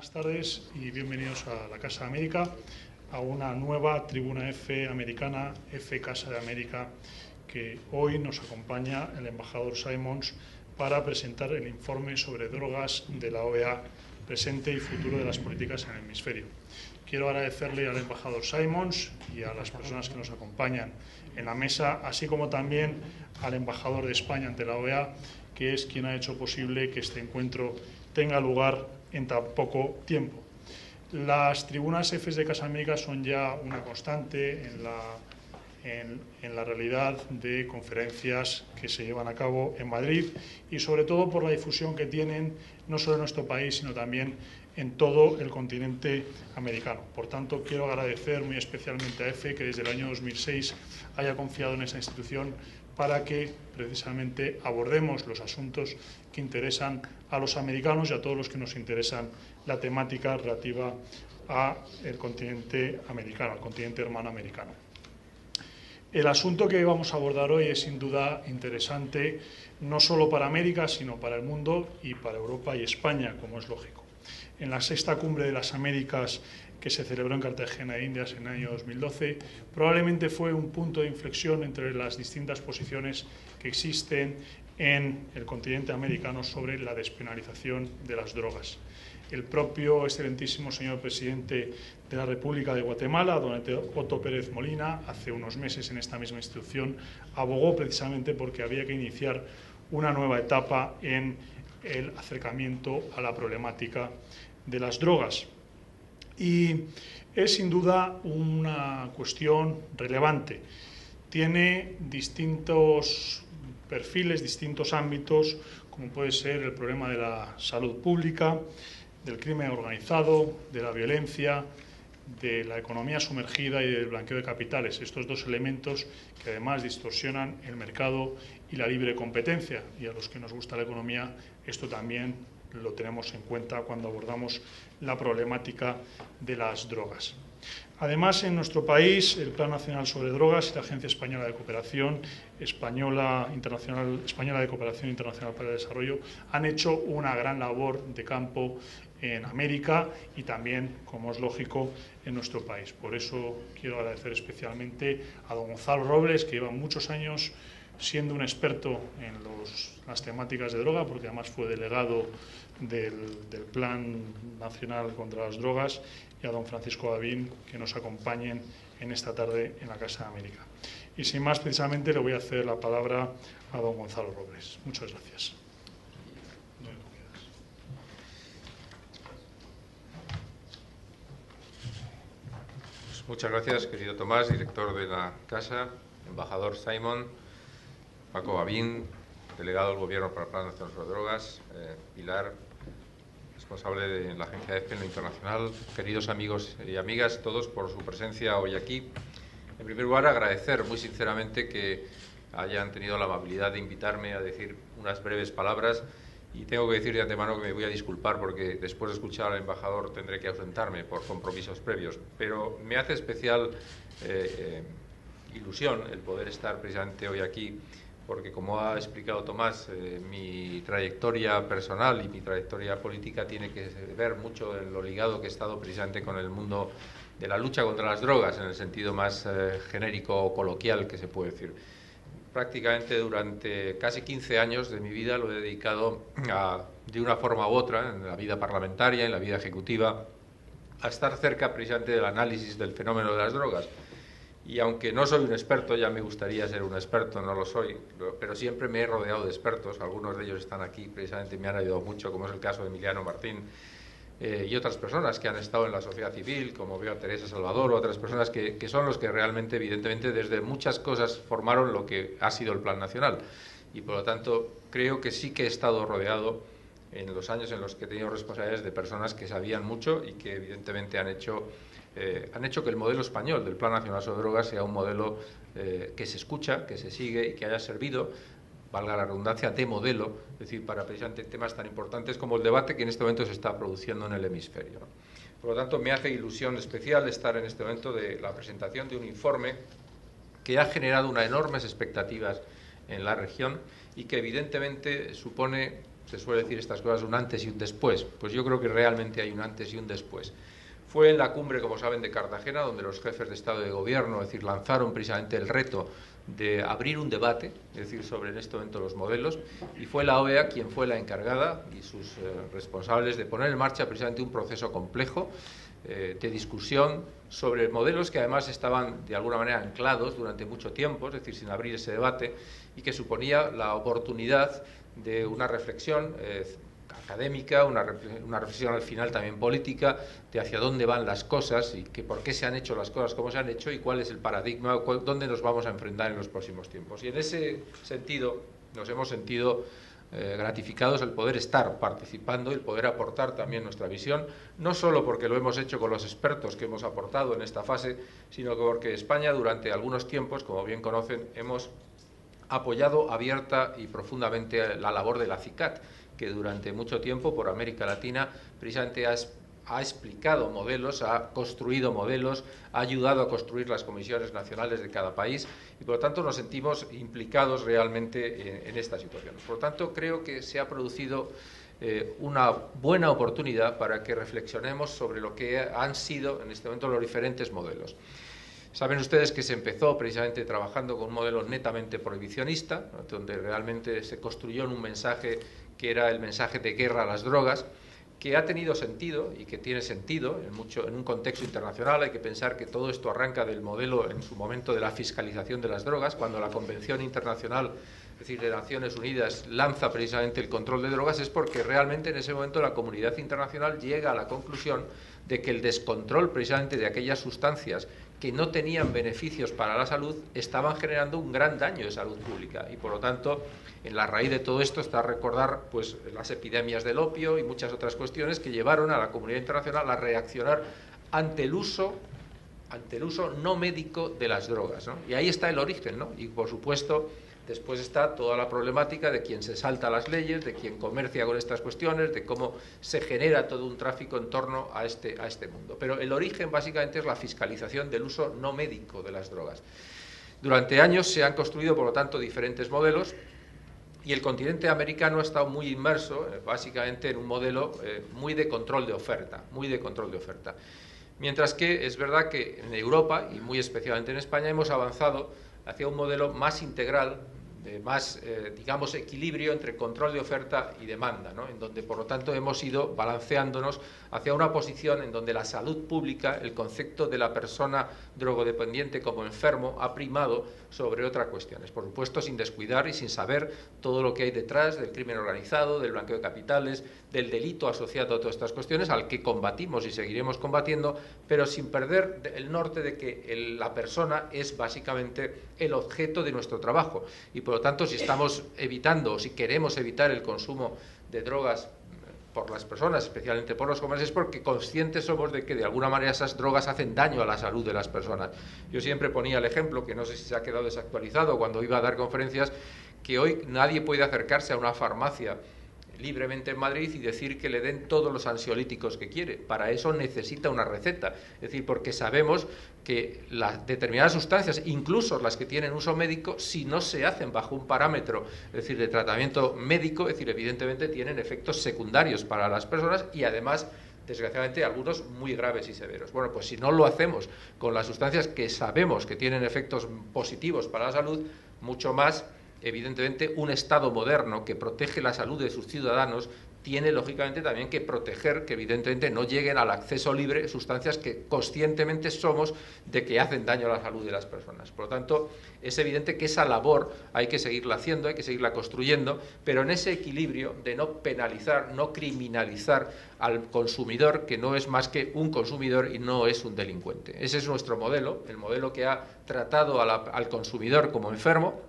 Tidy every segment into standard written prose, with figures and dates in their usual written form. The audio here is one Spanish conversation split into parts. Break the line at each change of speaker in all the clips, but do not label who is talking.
Buenas tardes y bienvenidos a la Casa de América, a una nueva tribuna F americana, F Casa de América, que hoy nos acompaña el embajador Simons para presentar el informe sobre drogas de la OEA, presente y futuro de las políticas en el hemisferio. Quiero agradecerle al embajador Simons y a las personas que nos acompañan en la mesa, así como también al embajador de España ante la OEA, que es quien ha hecho posible que este encuentro tenga lugar en tan poco tiempo. Las tribunas F de Casa América son ya una constante en la realidad de conferencias que se llevan a cabo en Madrid y sobre todo por la difusión que tienen no solo en nuestro país, sino también en todo el continente americano. Por tanto, quiero agradecer muy especialmente a EFE que desde el año 2006 haya confiado en esa institución para que precisamente abordemos los asuntos que interesan a los americanos y a todos los que nos interesan la temática relativa al continente americano, al continente hermano americano. El asunto que vamos a abordar hoy es sin duda interesante no solo para América, sino para el mundo y para Europa y España, como es lógico. En la sexta cumbre de las Américas que se celebró en Cartagena de Indias en el año 2012, probablemente fue un punto de inflexión entre las distintas posiciones que existen en el continente americano sobre la despenalización de las drogas. El propio excelentísimo señor presidente de la República de Guatemala, don Otto Pérez Molina, hace unos meses en esta misma institución, abogó precisamente porque había que iniciar una nueva etapa en el acercamiento a la problemática de las drogas. Y es sin duda una cuestión relevante. Tiene distintos perfiles, distintos ámbitos, como puede ser el problema de la salud pública, del crimen organizado, de la violencia, de la economía sumergida y del blanqueo de capitales. Estos dos elementos que además distorsionan el mercado y la libre competencia. Y a los que nos gusta la economía, esto también lo tenemos en cuenta cuando abordamos la problemática de las drogas. Además, en nuestro país, el Plan Nacional sobre Drogas y la Agencia Española de Cooperación Española de Cooperación Internacional para el Desarrollo han hecho una gran labor de campo en América y también, como es lógico, en nuestro país. Por eso quiero agradecer especialmente a don Gonzalo Robles, que lleva muchos años siendo un experto en las temáticas de droga, porque además fue delegado del Plan Nacional contra las Drogas, y a don Francisco Gavín, que nos acompañen en esta tarde en la Casa de América. Y sin más, precisamente le voy a ceder la palabra a don Gonzalo Robles. Muchas gracias.
Muchas gracias, querido Tomás, director de la Casa, embajador Simon, Paco Gavín, delegado del Gobierno para el Plan Nacional sobre Drogas, Pilar, responsable de la Agencia EFE en lo internacional, queridos amigos y amigas, todos por su presencia hoy aquí. En primer lugar, agradecer muy sinceramente que hayan tenido la amabilidad de invitarme a decir unas breves palabras. Y tengo que decir de antemano que me voy a disculpar porque después de escuchar al embajador tendré que ausentarme por compromisos previos. Pero me hace especial ilusión el poder estar precisamente hoy aquí porque, como ha explicado Tomás, mi trayectoria personal y mi trayectoria política tiene que ver mucho en lo ligado que he estado precisamente con el mundo de la lucha contra las drogas, en el sentido más genérico o coloquial que se puede decir. Prácticamente durante casi 15 años de mi vida lo he dedicado de una forma u otra, en la vida parlamentaria, en la vida ejecutiva, a estar cerca precisamente del análisis del fenómeno de las drogas. Y aunque no soy un experto, ya me gustaría ser un experto, no lo soy, pero siempre me he rodeado de expertos, algunos de ellos están aquí, precisamente me han ayudado mucho, como es el caso de Emiliano Martín, y otras personas que han estado en la sociedad civil, como veo a Teresa Salvador, o otras personas que son los que realmente, evidentemente, desde muchas cosas formaron lo que ha sido el Plan Nacional. Y por lo tanto, creo que sí que he estado rodeado en los años en los que he tenido responsabilidades de personas que sabían mucho y que evidentemente han hecho que el modelo español del Plan Nacional sobre Drogas sea un modelo que se escucha, que se sigue y que haya servido, valga la redundancia, de modelo, es decir, para precisamente temas tan importantes como el debate que en este momento se está produciendo en el hemisferio. Por lo tanto, me hace ilusión especial estar en este momento de la presentación de un informe que ha generado unas enormes expectativas en la región y que evidentemente supone se suele decir estas cosas, un antes y un después. Pues yo creo que realmente hay un antes y un después. Fue en la cumbre, como saben, de Cartagena, donde los jefes de Estado y de Gobierno, es decir, lanzaron precisamente el reto de abrir un debate, es decir, sobre en este momento los modelos, y fue la OEA quien fue la encargada y sus responsables de poner en marcha precisamente un proceso complejo de discusión sobre modelos que además estaban de alguna manera anclados durante mucho tiempo, es decir, sin abrir ese debate, y que suponía la oportunidad de una reflexión académica, una reflexión al final también política, de hacia dónde van las cosas y que por qué se han hecho las cosas como se han hecho y cuál es el paradigma, dónde nos vamos a enfrentar en los próximos tiempos. Y en ese sentido nos hemos sentido gratificados el poder estar participando y el poder aportar también nuestra visión, no solo porque lo hemos hecho con los expertos que hemos aportado en esta fase, sino porque España durante algunos tiempos, como bien conocen, hemos apoyado abierta y profundamente la labor de la CICAT, que durante mucho tiempo por América Latina precisamente ha explicado modelos, ha construido modelos, ha ayudado a construir las comisiones nacionales de cada país y por lo tanto nos sentimos implicados realmente en esta situación. Por lo tanto creo que se ha producido una buena oportunidad para que reflexionemos sobre lo que han sido en este momento los diferentes modelos. Saben ustedes que se empezó precisamente trabajando con un modelo netamente prohibicionista, ¿no?, donde realmente se construyó en un mensaje que era el mensaje de guerra a las drogas, que ha tenido sentido y que tiene sentido en un contexto internacional. Hay que pensar que todo esto arranca del modelo en su momento de la fiscalización de las drogas, cuando la Convención Internacional, es decir, de Naciones Unidas, lanza precisamente el control de drogas, es porque realmente en ese momento la comunidad internacional llega a la conclusión de que el descontrol precisamente de aquellas sustancias que no tenían beneficios para la salud estaban generando un gran daño de salud pública y por lo tanto en la raíz de todo esto está recordar pues las epidemias del opio y muchas otras cuestiones que llevaron a la comunidad internacional a reaccionar ante el uso no médico de las drogas, ¿no? Y ahí está el origen, ¿no? Y por supuesto después está toda la problemática de quien se salta las leyes, de quien comercia con estas cuestiones, de cómo se genera todo un tráfico en torno a este mundo. Pero el origen básicamente es la fiscalización del uso no médico de las drogas. Durante años se han construido, por lo tanto, diferentes modelos y el continente americano ha estado muy inmerso, básicamente, en un modelo muy de control de oferta, Mientras que es verdad que en Europa, y muy especialmente en España, hemos avanzado hacia un modelo más integral, de más, digamos, equilibrio entre control de oferta y demanda, ¿no? En donde, por lo tanto, hemos ido balanceándonos hacia una posición en donde la salud pública, el concepto de la persona drogodependiente como enfermo, ha primado sobre otras cuestiones. Por supuesto, sin descuidar y sin saber todo lo que hay detrás del crimen organizado, del blanqueo de capitales, del delito asociado a todas estas cuestiones, al que combatimos y seguiremos combatiendo, pero sin perder el norte de que la persona es básicamente el objeto de nuestro trabajo. Y por lo tanto, si estamos evitando o si queremos evitar el consumo de drogas por las personas, especialmente por los jóvenes, es porque conscientes somos de que de alguna manera esas drogas hacen daño a la salud de las personas. Yo siempre ponía el ejemplo, que no sé si se ha quedado desactualizado cuando iba a dar conferencias, que hoy nadie puede acercarse a una farmacia libremente en Madrid y decir que le den todos los ansiolíticos que quiere. Para eso necesita una receta. Es decir, porque sabemos que las determinadas sustancias, incluso las que tienen uso médico, si no se hacen bajo un parámetro, es decir, de tratamiento médico, es decir, evidentemente tienen efectos secundarios para las personas y además, desgraciadamente, algunos muy graves y severos. Bueno, pues si no lo hacemos con las sustancias que sabemos que tienen efectos positivos para la salud, mucho más, evidentemente, un Estado moderno que protege la salud de sus ciudadanos tiene, lógicamente, también que proteger que, evidentemente, no lleguen al acceso libre sustancias que conscientemente somos de que hacen daño a la salud de las personas. Por lo tanto, es evidente que esa labor hay que seguirla haciendo, hay que seguirla construyendo, pero en ese equilibrio de no penalizar, no criminalizar al consumidor, que no es más que un consumidor y no es un delincuente. Ese es nuestro modelo, el modelo que ha tratado al consumidor como enfermo,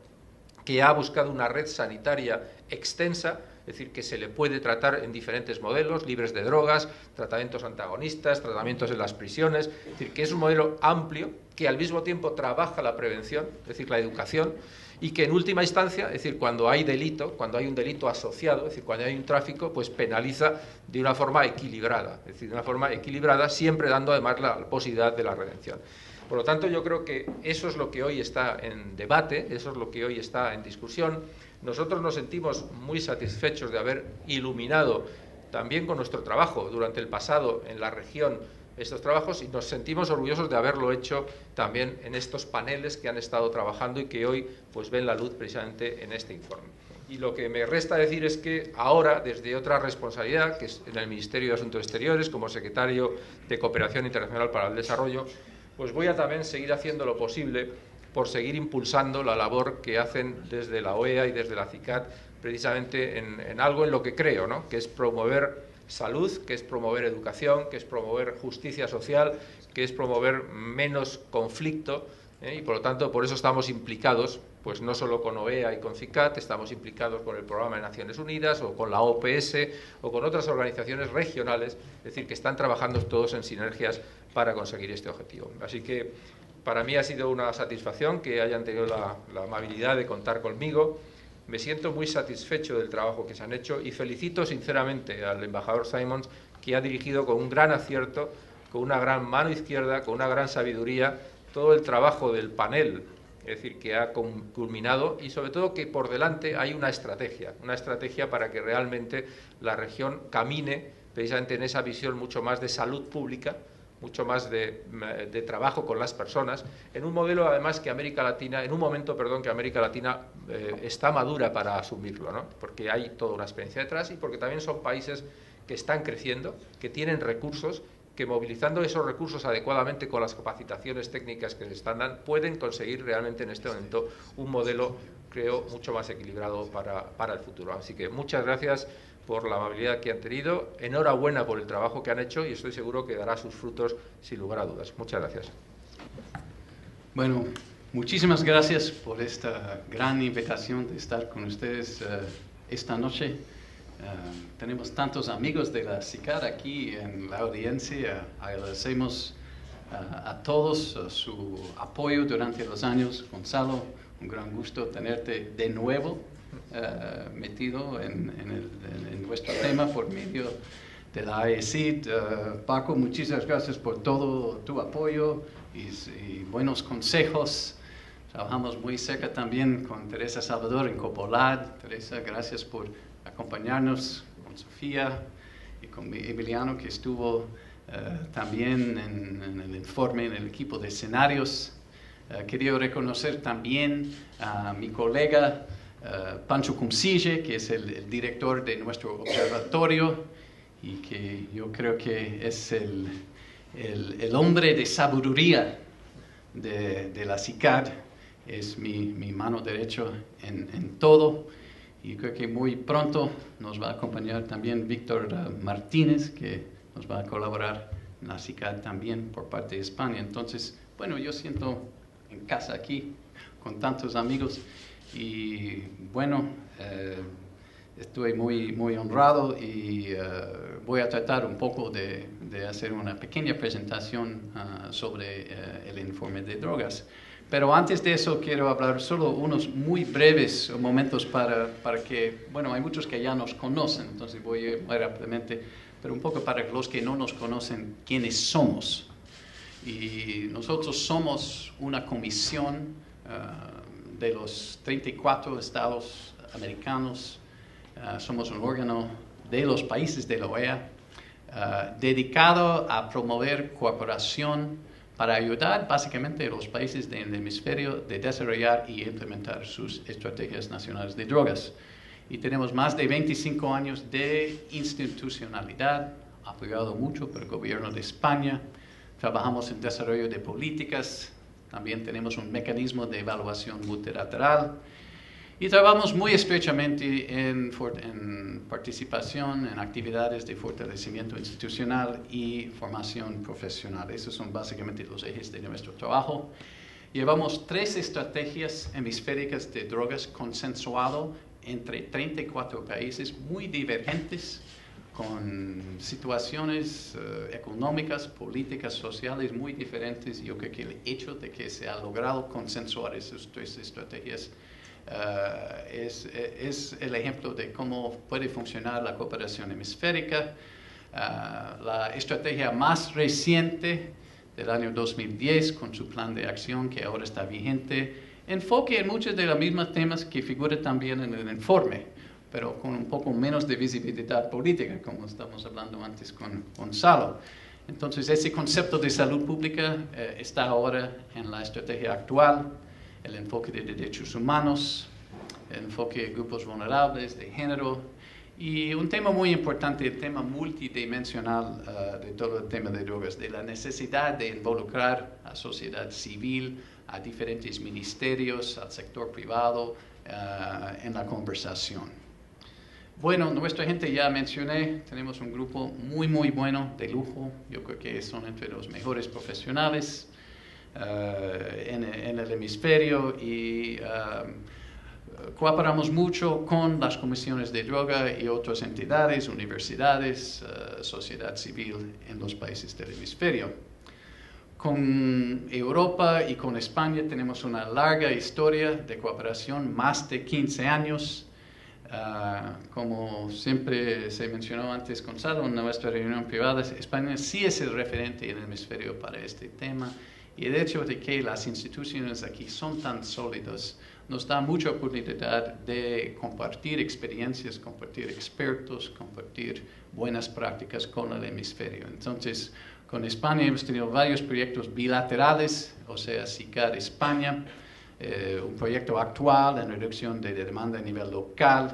que ha buscado una red sanitaria extensa, es decir, que se le puede tratar en diferentes modelos, libres de drogas, tratamientos antagonistas, tratamientos en las prisiones, es decir, que es un modelo amplio que al mismo tiempo trabaja la prevención, es decir, la educación, y que en última instancia, es decir, cuando hay delito, cuando hay un delito asociado, es decir, cuando hay un tráfico, pues penaliza de una forma equilibrada, es decir, de una forma equilibrada, siempre dando además la posibilidad de la redención. Por lo tanto, yo creo que eso es lo que hoy está en debate, eso es lo que hoy está en discusión. Nosotros nos sentimos muy satisfechos de haber iluminado también con nuestro trabajo durante el pasado en la región estos trabajos, y nos sentimos orgullosos de haberlo hecho también en estos paneles que han estado trabajando y que hoy pues ven la luz precisamente en este informe. Y lo que me resta decir es que ahora, desde otra responsabilidad, que es en el Ministerio de Asuntos Exteriores, como secretario de Cooperación Internacional para el Desarrollo, pues voy a también seguir haciendo lo posible por seguir impulsando la labor que hacen desde la OEA y desde la CICAD, precisamente en algo en lo que creo, ¿no?, que es promover salud, que es promover educación, que es promover justicia social, que es promover menos conflicto, y por lo tanto por eso estamos implicados, pues no solo con OEA y con CICAD, estamos implicados con el Programa de Naciones Unidas o con la OPS o con otras organizaciones regionales, es decir, que están trabajando todos en sinergias para conseguir este objetivo. Así que para mí ha sido una satisfacción que hayan tenido la amabilidad de contar conmigo. Me siento muy satisfecho del trabajo que se han hecho y felicito sinceramente al embajador Simons, que ha dirigido con un gran acierto, con una gran mano izquierda, con una gran sabiduría, todo el trabajo del panel, es decir, que ha culminado, y sobre todo que por delante hay una estrategia para que realmente la región camine precisamente en esa visión mucho más de salud pública, mucho más de trabajo con las personas, en un modelo además que América Latina, en un momento, perdón, que América Latina está madura para asumirlo, ¿no?, porque hay toda una experiencia detrás y porque también son países que están creciendo, que tienen recursos, que movilizando esos recursos adecuadamente con las capacitaciones técnicas que se están dando, pueden conseguir realmente en este momento un modelo, creo, mucho más equilibrado para el futuro. Así que muchas gracias por la amabilidad que han tenido, enhorabuena por el trabajo que han hecho y estoy seguro que dará sus frutos sin lugar a dudas. Muchas gracias.
Bueno, muchísimas gracias por esta gran invitación de estar con ustedes esta noche. Tenemos tantos amigos de la CICAD aquí en la audiencia. Agradecemos a todos su apoyo durante los años. Gonzalo, un gran gusto tenerte de nuevo metido en nuestro tema por medio de la AECID. Paco, muchísimas gracias por todo tu apoyo y buenos consejos. Trabajamos muy cerca también con Teresa Salvador en Copolad. Teresa, gracias por acompañarnos, con Sofía y con Emiliano, que estuvo también en el informe, en el equipo de escenarios. Quería reconocer también a mi colega Pancho Cumsille, que es el director de nuestro observatorio y que yo creo que es el hombre de sabiduría de la CICAD. Es mi mano derecha en todo. Y creo que muy pronto nos va a acompañar también Víctor Martínez, que nos va a colaborar en la CICAD también por parte de España. Entonces, bueno, yo siento en casa aquí con tantos amigos y bueno, estoy muy honrado y voy a tratar un poco de hacer una pequeña presentación sobre el informe de drogas. Pero antes de eso quiero hablar solo unos muy breves momentos para que, bueno, hay muchos que ya nos conocen, entonces voy a ir muy rápidamente, pero un poco para los que no nos conocen, quiénes somos. Y nosotros somos una comisión de los 34 estados americanos, somos un órgano de los países de la OEA, dedicado a promover cooperación para ayudar básicamente a los países del hemisferio de desarrollar y implementar sus estrategias nacionales de drogas. Y tenemos más de 25 años de institucionalidad, apoyado mucho por el gobierno de España. Trabajamos en desarrollo de políticas, también tenemos un mecanismo de evaluación multilateral y trabajamos muy estrechamente en participación en actividades de fortalecimiento institucional y formación profesional. Esos son básicamente los ejes de nuestro trabajo. Llevamos 3 estrategias hemisféricas de drogas consensuado entre 34 países muy divergentes, con situaciones económicas, políticas, sociales muy diferentes. Yo creo que el hecho de que se ha logrado consensuar esas 3 estrategias es el ejemplo de cómo puede funcionar la cooperación hemisférica. La estrategia más reciente del año 2010, con su plan de acción que ahora está vigente, enfoque en muchos de los mismos temas que figuran también en el informe, pero con un poco menos de visibilidad política, como estamos hablando antes con Gonzalo. Entonces, ese concepto de salud pública está ahora en la estrategia actual, el enfoque de derechos humanos, el enfoque de grupos vulnerables, de género, y un tema muy importante, el tema multidimensional de todo el tema de drogas, de la necesidad de involucrar a sociedad civil, a diferentes ministerios, al sector privado, en la conversación. Bueno, nuestra gente ya mencioné, tenemos un grupo muy bueno, de lujo, yo creo que son entre los mejores profesionales en el hemisferio y cooperamos mucho con las comisiones de droga y otras entidades, universidades, sociedad civil en los países del hemisferio. Con Europa y con España tenemos una larga historia de cooperación, más de 15 años. Como siempre se mencionó antes, Gonzalo, en nuestra reunión privada, España sí es el referente en el hemisferio para este tema. Y el hecho de que las instituciones aquí son tan sólidas nos da mucha oportunidad de compartir experiencias, compartir expertos, compartir buenas prácticas con el hemisferio. Entonces, con España hemos tenido varios proyectos bilaterales, o sea, SICAR España, un proyecto actual en reducción de demanda a nivel local.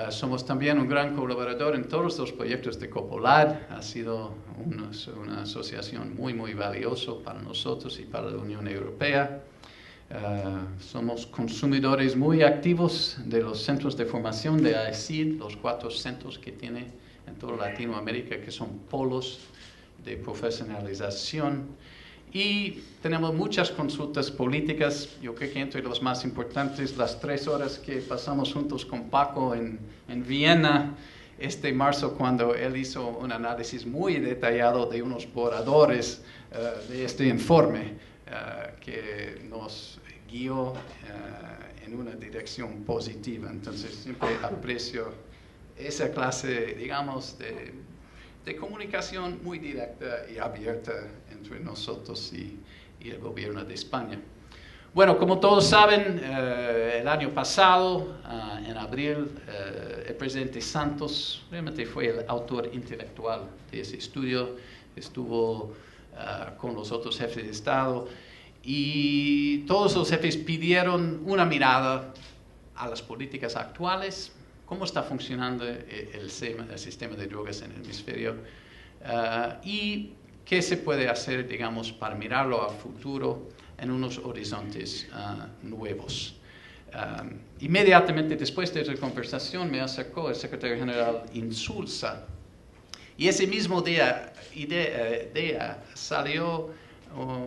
Somos también un gran colaborador en todos los proyectos de COPOLAD. Ha sido una asociación muy valiosa para nosotros y para la Unión Europea. Somos consumidores muy activos de los centros de formación de AECID, los 4 centros que tiene en toda Latinoamérica, que son polos de profesionalización. Y tenemos muchas consultas políticas. Yo creo que entre los más importantes, las 3 horas que pasamos juntos con Paco en Viena este marzo, cuando él hizo un análisis muy detallado de unos borradores de este informe, que nos guió en una dirección positiva. Entonces, siempre aprecio esa clase, digamos, de comunicación muy directa y abierta entre nosotros y el gobierno de España. Bueno, como todos saben, el año pasado, en abril, el presidente Santos realmente fue el autor intelectual de ese estudio, estuvo con los otros jefes de Estado y todos los jefes pidieron una mirada a las políticas actuales, cómo está funcionando el sistema de drogas en el hemisferio y qué se puede hacer, digamos, para mirarlo al futuro en unos horizontes nuevos. Inmediatamente después de esa conversación me acercó el secretario general Insulza y ese mismo día salió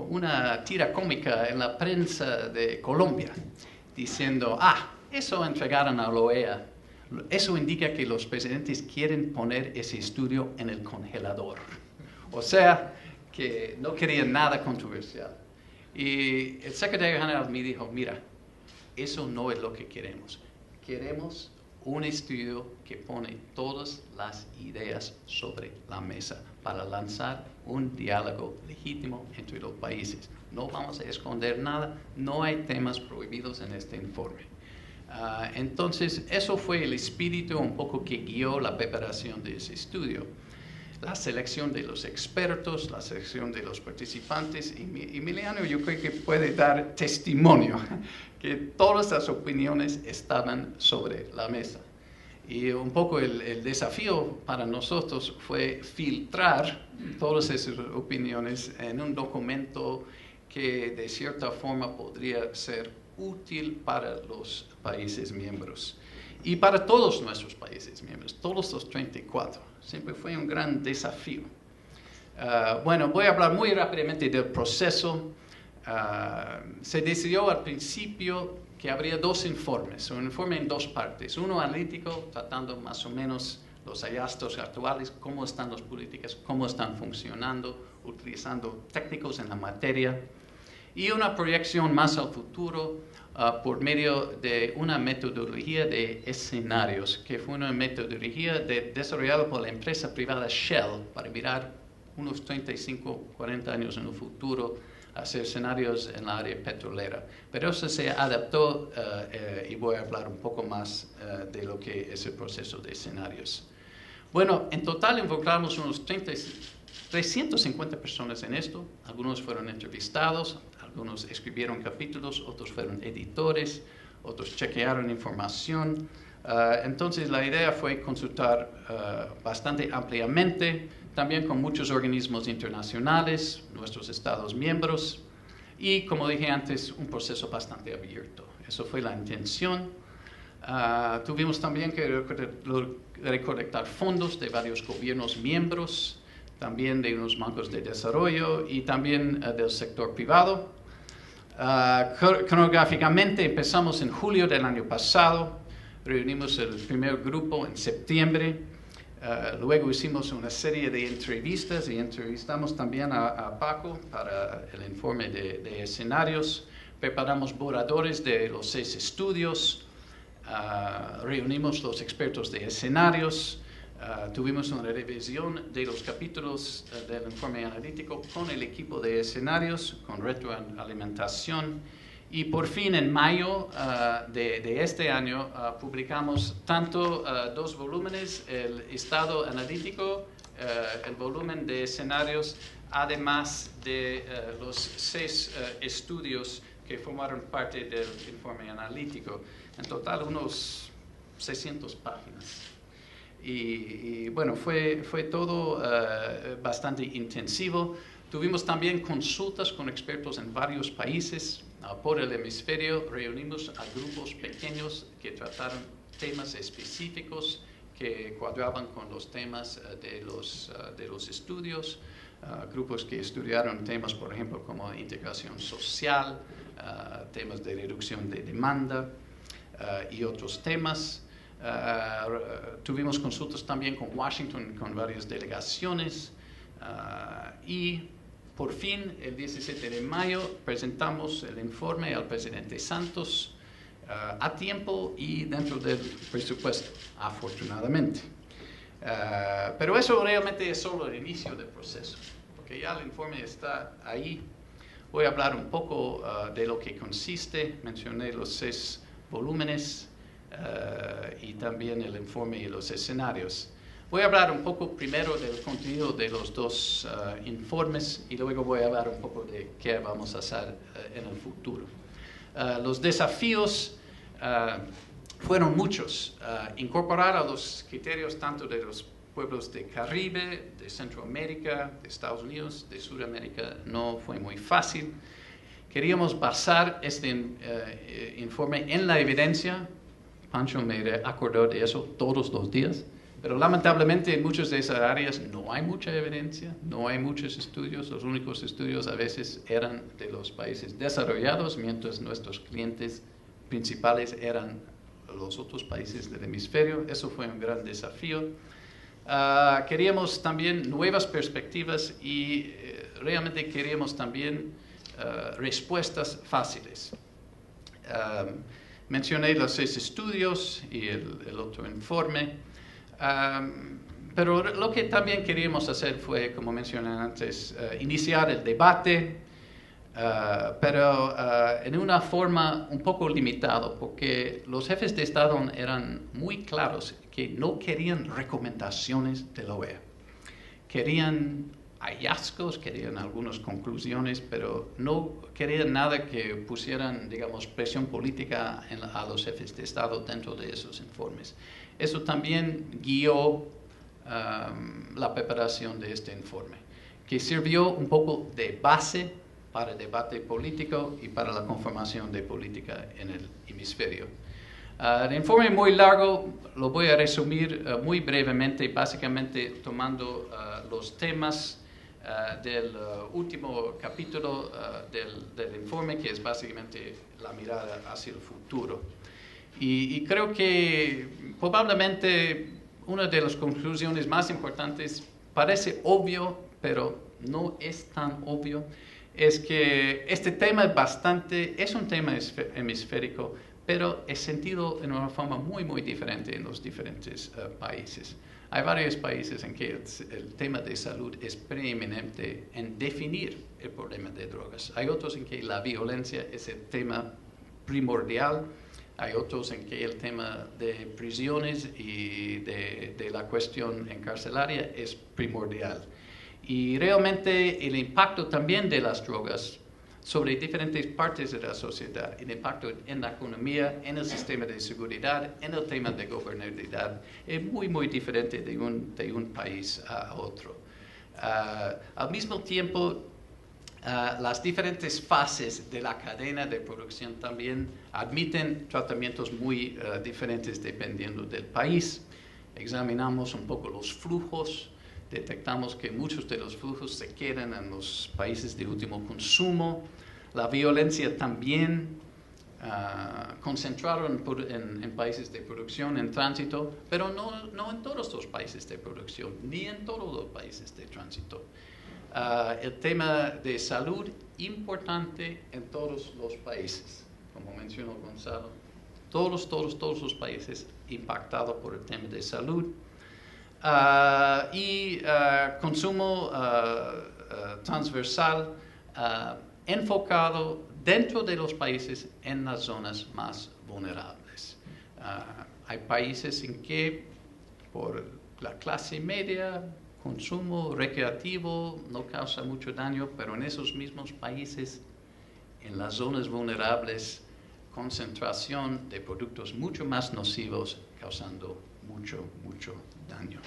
una tira cómica en la prensa de Colombia diciendo, eso entregaron a la OEA. Eso indica que los presidentes quieren poner ese estudio en el congelador. O sea, que no querían nada controversial. Y el secretario general me dijo, mira, eso no es lo que queremos. Queremos un estudio que pone todas las ideas sobre la mesa para lanzar un diálogo legítimo entre los países. No vamos a esconder nada, no hay temas prohibidos en este informe. Entonces, eso fue el espíritu un poco que guió la preparación de ese estudio. La selección de los expertos, la selección de los participantes, y Emiliano yo creo que puede dar testimonio que todas las opiniones estaban sobre la mesa. Y un poco el desafío para nosotros fue filtrar todas esas opiniones en un documento que de cierta forma podría ser útil para los países miembros y para todos nuestros países miembros, todos los 34. Siempre fue un gran desafío. Bueno, voy a hablar muy rápidamente del proceso. Se decidió al principio que habría 2 informes, un informe en 2 partes. Uno analítico, tratando más o menos los hallazgos actuales, cómo están las políticas, cómo están funcionando, utilizando técnicos en la materia. Y una proyección más al futuro por medio de una metodología de escenarios, que fue una metodología desarrollada por la empresa privada Shell para mirar unos 35, 40 años en el futuro hacer escenarios en la área petrolera. Pero eso se adaptó y voy a hablar un poco más de lo que es el proceso de escenarios. Bueno, en total involucramos unos 350 personas en esto. Algunos fueron entrevistados, algunos escribieron capítulos, otros fueron editores, otros chequearon información. Entonces la idea fue consultar bastante ampliamente, también con muchos organismos internacionales, nuestros Estados miembros, y como dije antes, un proceso bastante abierto. Eso fue la intención. Tuvimos también que recolectar fondos de varios gobiernos miembros, también de unos bancos de desarrollo y también del sector privado. Cronográficamente empezamos en julio del año pasado, reunimos el primer grupo en septiembre, luego hicimos una serie de entrevistas y entrevistamos también a Paco para el informe de escenarios, preparamos borradores de los 6 estudios, reunimos los expertos de escenarios, tuvimos una revisión de los capítulos del informe analítico con el equipo de escenarios, con retroalimentación, y por fin en mayo de este año publicamos tanto 2 volúmenes, el estado analítico, el volumen de escenarios, además de los 6 estudios que formaron parte del informe analítico. En total unos 600 páginas. Y bueno, fue todo bastante intensivo. Tuvimos también consultas con expertos en varios países. Por el hemisferio reunimos a grupos pequeños que trataron temas específicos que cuadraban con los temas de los estudios. Grupos que estudiaron temas, por ejemplo, como integración social, temas de reducción de demanda y otros temas. Tuvimos consultas también con Washington, con varias delegaciones, y por fin, el 17 de mayo, presentamos el informe al presidente Santos a tiempo y dentro del presupuesto, afortunadamente. Pero eso realmente es solo el inicio del proceso, porque ya el informe está ahí. Voy a hablar un poco de lo que consiste. Mencioné los 6 volúmenes y también el informe y los escenarios. Voy a hablar un poco primero del contenido de los 2 informes y luego voy a hablar un poco de qué vamos a hacer en el futuro. Los desafíos fueron muchos. Incorporar a los criterios tanto de los pueblos de Caribe, de Centroamérica, de Estados Unidos, de Sudamérica, no fue muy fácil. Queríamos basar este informe en la evidencia. Pancho me acordó de eso todos los días. Pero lamentablemente en muchas de esas áreas no hay mucha evidencia, no hay muchos estudios. Los únicos estudios a veces eran de los países desarrollados, mientras nuestros clientes principales eran los otros países del hemisferio. Eso fue un gran desafío. Queríamos también nuevas perspectivas y realmente queríamos también respuestas fáciles. Mencioné los 6 estudios y el otro informe. Pero lo que también queríamos hacer fue, como mencioné antes, iniciar el debate, pero en una forma un poco limitada, porque los jefes de Estado eran muy claros que no querían recomendaciones de la OEA. Querían hallazgos, querían algunas conclusiones, pero no querían nada que pusieran, digamos, presión política a los jefes de Estado dentro de esos informes. Eso también guió la preparación de este informe, que sirvió un poco de base para el debate político y para la conformación de política en el hemisferio. El informe es muy largo, lo voy a resumir muy brevemente, básicamente tomando los temas del último capítulo del informe, que es básicamente la mirada hacia el futuro. Y creo que probablemente una de las conclusiones más importantes, parece obvio, pero no es tan obvio, es que este tema es un tema hemisférico, pero es sentido en una forma muy, muy diferente en los diferentes países. hay varios países en que el tema de salud es preeminente en definir el problema de drogas. Hay otros en que la violencia es el tema primordial. Hay otros en que el tema de prisiones y de la cuestión encarcelaria es primordial. Y realmente el impacto también de las drogas sobre diferentes partes de la sociedad, el impacto en la economía, en el sistema de seguridad, en el tema de gobernabilidad, es muy, muy diferente de un país a otro. Al mismo tiempo, las diferentes fases de la cadena de producción también admiten tratamientos muy diferentes dependiendo del país. Examinamos un poco los flujos, detectamos que muchos de los flujos se quedan en los países de último consumo. La violencia también concentrada en países de producción, en tránsito, pero no en todos los países de producción, ni en todos los países de tránsito. El tema de salud, importante en todos los países, como mencionó Gonzalo. Todos los países impactados por el tema de salud. Consumo transversal enfocado dentro de los países en las zonas más vulnerables. Hay países en que por la clase media consumo recreativo no causa mucho daño, pero en esos mismos países, en las zonas vulnerables, concentración de productos mucho más nocivos causando mucho daño.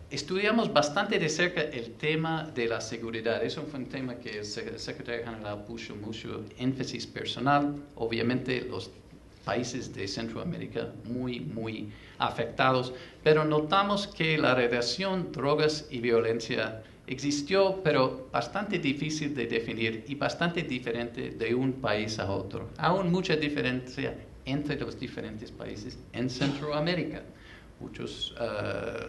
Estudiamos bastante de cerca el tema de la seguridad. Eso fue un tema que el secretario general puso mucho énfasis personal. Obviamente los países de Centroamérica muy afectados, pero notamos que la relación drogas y violencia existió, pero bastante difícil de definir y bastante diferente de un país a otro. Aún mucha diferencia entre los diferentes países en Centroamérica. Muchos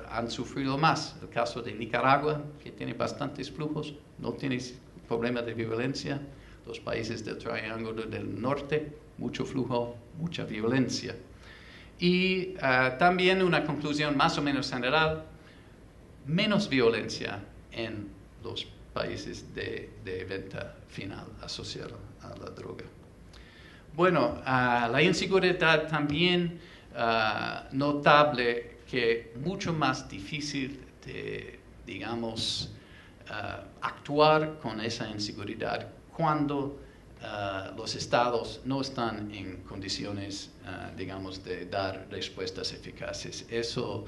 han sufrido más. El caso de Nicaragua, que tiene bastantes flujos, no tiene problema de violencia. Los países del Triángulo del Norte, mucho flujo, mucha violencia. Y también una conclusión más o menos general, menos violencia en los países de venta final asociada a la droga. Bueno, la inseguridad también notable, que mucho más difícil de, digamos, actuar con esa inseguridad cuando los estados no están en condiciones, digamos, de dar respuestas eficaces. Eso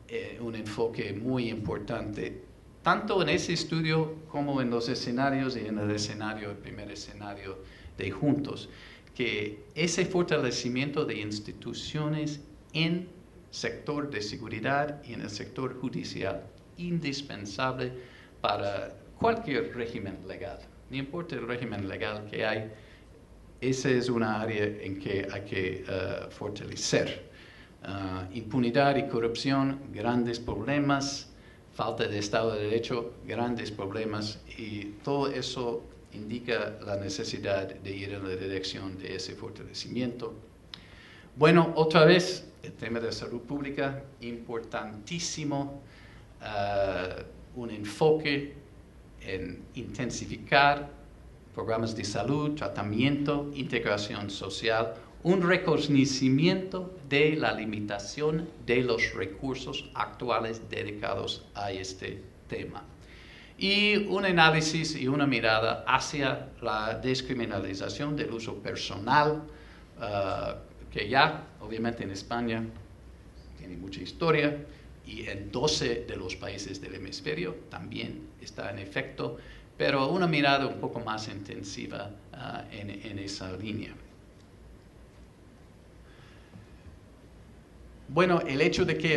es un enfoque muy importante, tanto en ese estudio como en los escenarios y en el primer escenario de Juntos, que ese fortalecimiento de instituciones en sector de seguridad y en el sector judicial, indispensable para cualquier régimen legal. No importa el régimen legal que hay, esa es una área en que hay que fortalecer. Impunidad y corrupción, grandes problemas. Falta de Estado de Derecho, grandes problemas. Y todo eso indica la necesidad de ir en la dirección de ese fortalecimiento. Bueno, otra vez, el tema de salud pública, importantísimo. Un enfoque en intensificar programas de salud, tratamiento, integración social, un reconocimiento de la limitación de los recursos actuales dedicados a este tema. Y un análisis y una mirada hacia la descriminalización del uso personal, que ya, obviamente en España, tiene mucha historia, y en 12 de los países del hemisferio también está en efecto, pero una mirada un poco más intensiva en esa línea. Bueno, el hecho de que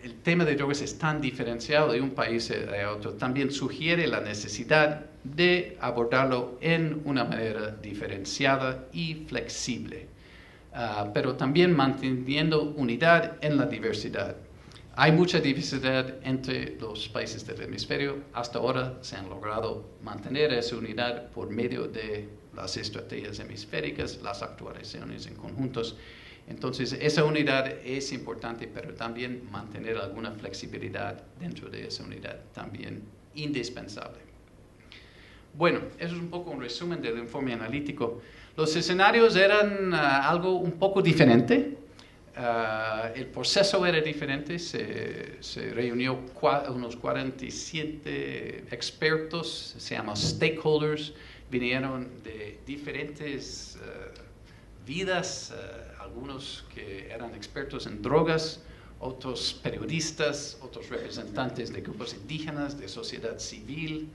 el tema de drogas es tan diferenciado de un país a otro también sugiere la necesidad de abordarlo en una manera diferenciada y flexible, pero también manteniendo unidad en la diversidad. Hay mucha diversidad entre los países del hemisferio. Hasta ahora se han logrado mantener esa unidad por medio de las estrategias hemisféricas, las actualizaciones en conjuntos, Entonces, esa unidad es importante, pero también mantener alguna flexibilidad dentro de esa unidad, también indispensable. Bueno, eso es un poco un resumen del informe analítico. Los escenarios eran algo un poco diferente. El proceso era diferente. Se reunió unos 47 expertos, se llaman stakeholders, vinieron de diferentes vidas, algunos que eran expertos en drogas, otros periodistas, otros representantes de grupos indígenas, de sociedad civil,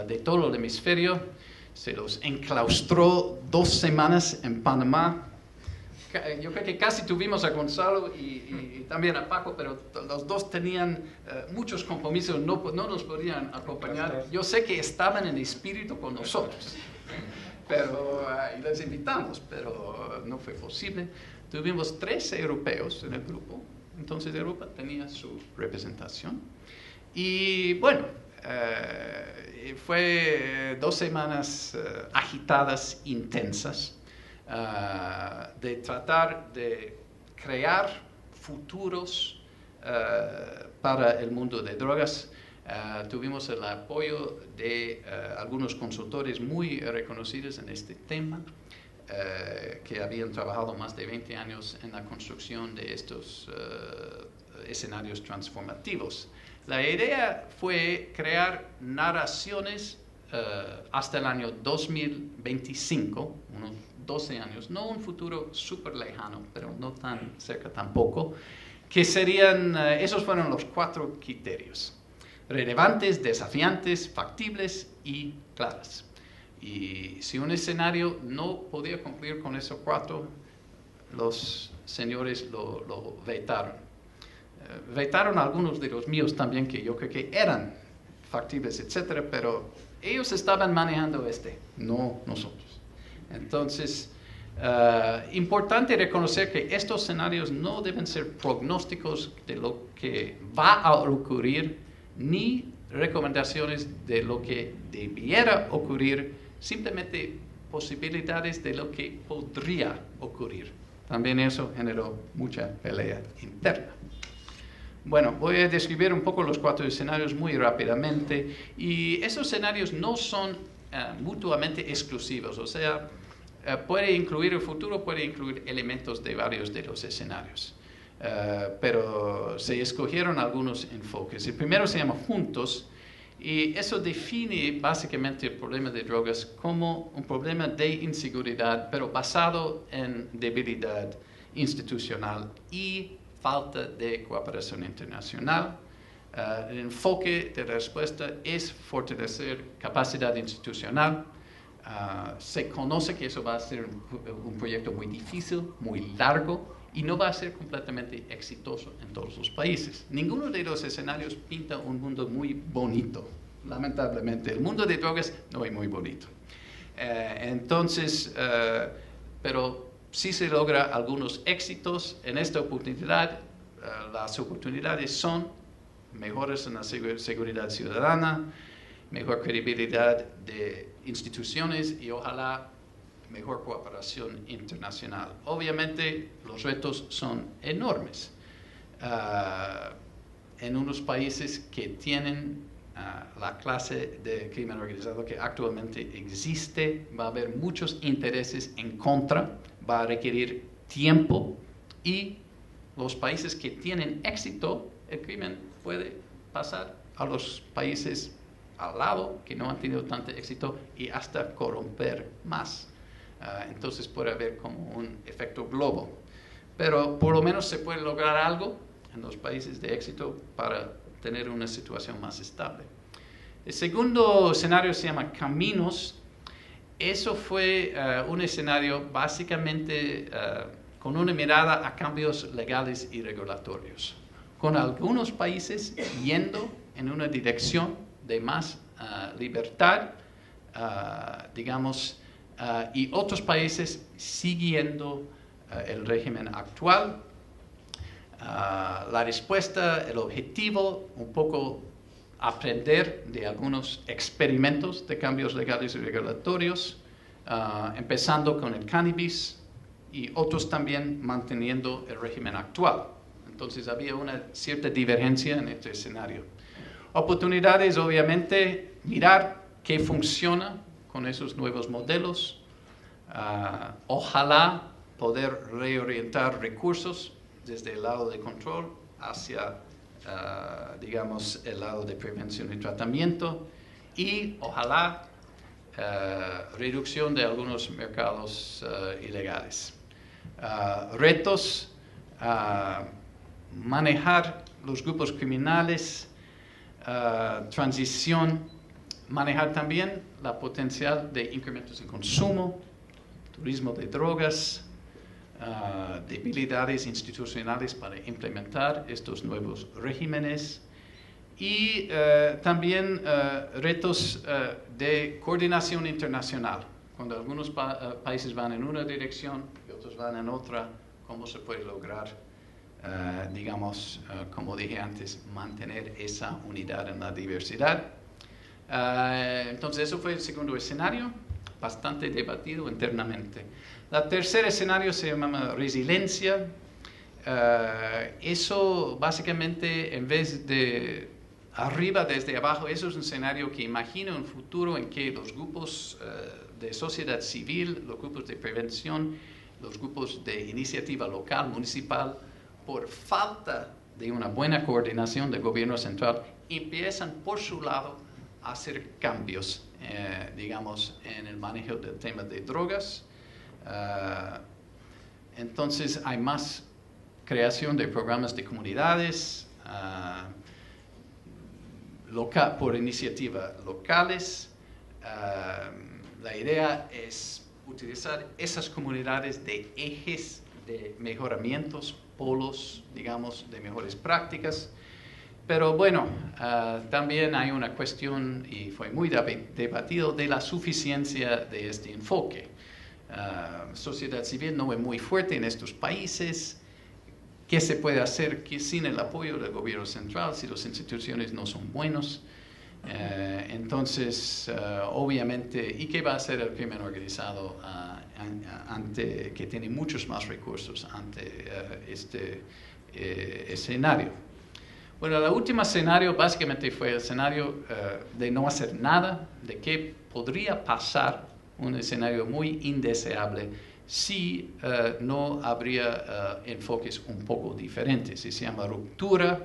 de todo el hemisferio. Se los enclaustró 2 semanas en Panamá. Yo creo que casi tuvimos a Gonzalo y también a Paco, pero los dos tenían muchos compromisos, no nos podían acompañar. Yo sé que estaban en espíritu con nosotros, pero y les invitamos, pero no fue posible. Tuvimos 13 europeos en el grupo, entonces Europa tenía su representación. Y bueno, fue 2 semanas agitadas, intensas, de tratar de crear futuros para el mundo de drogas. Tuvimos el apoyo de algunos consultores muy reconocidos en este tema, que habían trabajado más de 20 años en la construcción de estos escenarios transformativos. La idea fue crear narraciones hasta el año 2025, unos 12 años, no un futuro súper lejano, pero no tan cerca tampoco, que serían, esos fueron los 4 criterios: relevantes, desafiantes, factibles y claras. Y si un escenario no podía cumplir con esos 4, los señores lo vetaron. Vetaron algunos de los míos también, que yo creo que eran factibles, etcétera, pero ellos estaban manejando no nosotros. Entonces, importante reconocer que estos escenarios no deben ser pronósticos de lo que va a ocurrir, ni recomendaciones de lo que debiera ocurrir, simplemente posibilidades de lo que podría ocurrir. También eso generó mucha pelea interna. Bueno, voy a describir un poco los 4 escenarios muy rápidamente, y esos escenarios no son mutuamente exclusivos, o sea, puede incluir el futuro, puede incluir elementos de varios de los escenarios, pero se escogieron algunos enfoques. El primero se llama Juntos, y eso define básicamente el problema de drogas como un problema de inseguridad, pero basado en debilidad institucional y falta de cooperación internacional. El enfoque de la respuesta es fortalecer capacidad institucional. Se conoce que eso va a ser un proyecto muy difícil, muy largo, y no va a ser completamente exitoso en todos los países. Ninguno de los escenarios pinta un mundo muy bonito, lamentablemente. El mundo de drogas no es muy bonito. Pero sí se logra algunos éxitos en esta oportunidad. Las oportunidades son mejoras en la seguridad ciudadana, mejor credibilidad de instituciones y ojalá mejor cooperación internacional. Obviamente los retos son enormes. En unos países que tienen la clase de crimen organizado que actualmente existe, va a haber muchos intereses en contra, va a requerir tiempo, y los países que tienen éxito, el crimen puede pasar a los países al lado que no han tenido tanto éxito y hasta corromper más. Entonces puede haber como un efecto globo. Pero por lo menos se puede lograr algo en los países de éxito para tener una situación más estable. El segundo escenario se llama Caminos. Eso fue un escenario básicamente con una mirada a cambios legales y regulatorios, con algunos países yendo en una dirección de más libertad, digamos, y otros países siguiendo el régimen actual. La respuesta, el objetivo, un poco aprender de algunos experimentos de cambios legales y regulatorios, empezando con el cannabis y otros también manteniendo el régimen actual. Entonces había una cierta divergencia en este escenario. Oportunidades, obviamente, mirar qué funciona con esos nuevos modelos. Ojalá poder reorientar recursos desde el lado de control hacia, digamos, el lado de prevención y tratamiento. Y ojalá reducción de algunos mercados ilegales. Retos, manejar los grupos criminales, transición, manejar también la potencial de incrementos en consumo, turismo de drogas, debilidades institucionales para implementar estos nuevos regímenes y también retos de coordinación internacional. Cuando algunos países van en una dirección y otros van en otra, ¿cómo se puede lograr, digamos, como dije antes, mantener esa unidad en la diversidad? Entonces, eso fue el segundo escenario, bastante debatido internamente. El tercer escenario se llama resiliencia. Eso básicamente, en vez de arriba desde abajo, eso es un escenario que imagina un futuro en que los grupos de sociedad civil, los grupos de prevención, los grupos de iniciativa local, municipal, por falta de una buena coordinación del gobierno central, empiezan por su lado a hacer cambios, digamos, en el manejo del tema de drogas. Entonces hay más creación de programas de comunidades, por iniciativa locales. La idea es utilizar esas comunidades de ejes de mejoramientos, polos, digamos, de mejores prácticas. Pero bueno, también hay una cuestión, y fue muy debatido, de la suficiencia de este enfoque. Sociedad civil no es muy fuerte en estos países. ¿Qué se puede hacer sin el apoyo del gobierno central si las instituciones no son buenos? Entonces, obviamente, ¿y qué va a hacer el crimen organizado que tiene muchos más recursos ante este escenario? Bueno, el último escenario básicamente fue el escenario de no hacer nada, de qué podría pasar, un escenario muy indeseable si no habría enfoques un poco diferentes. Se llama ruptura.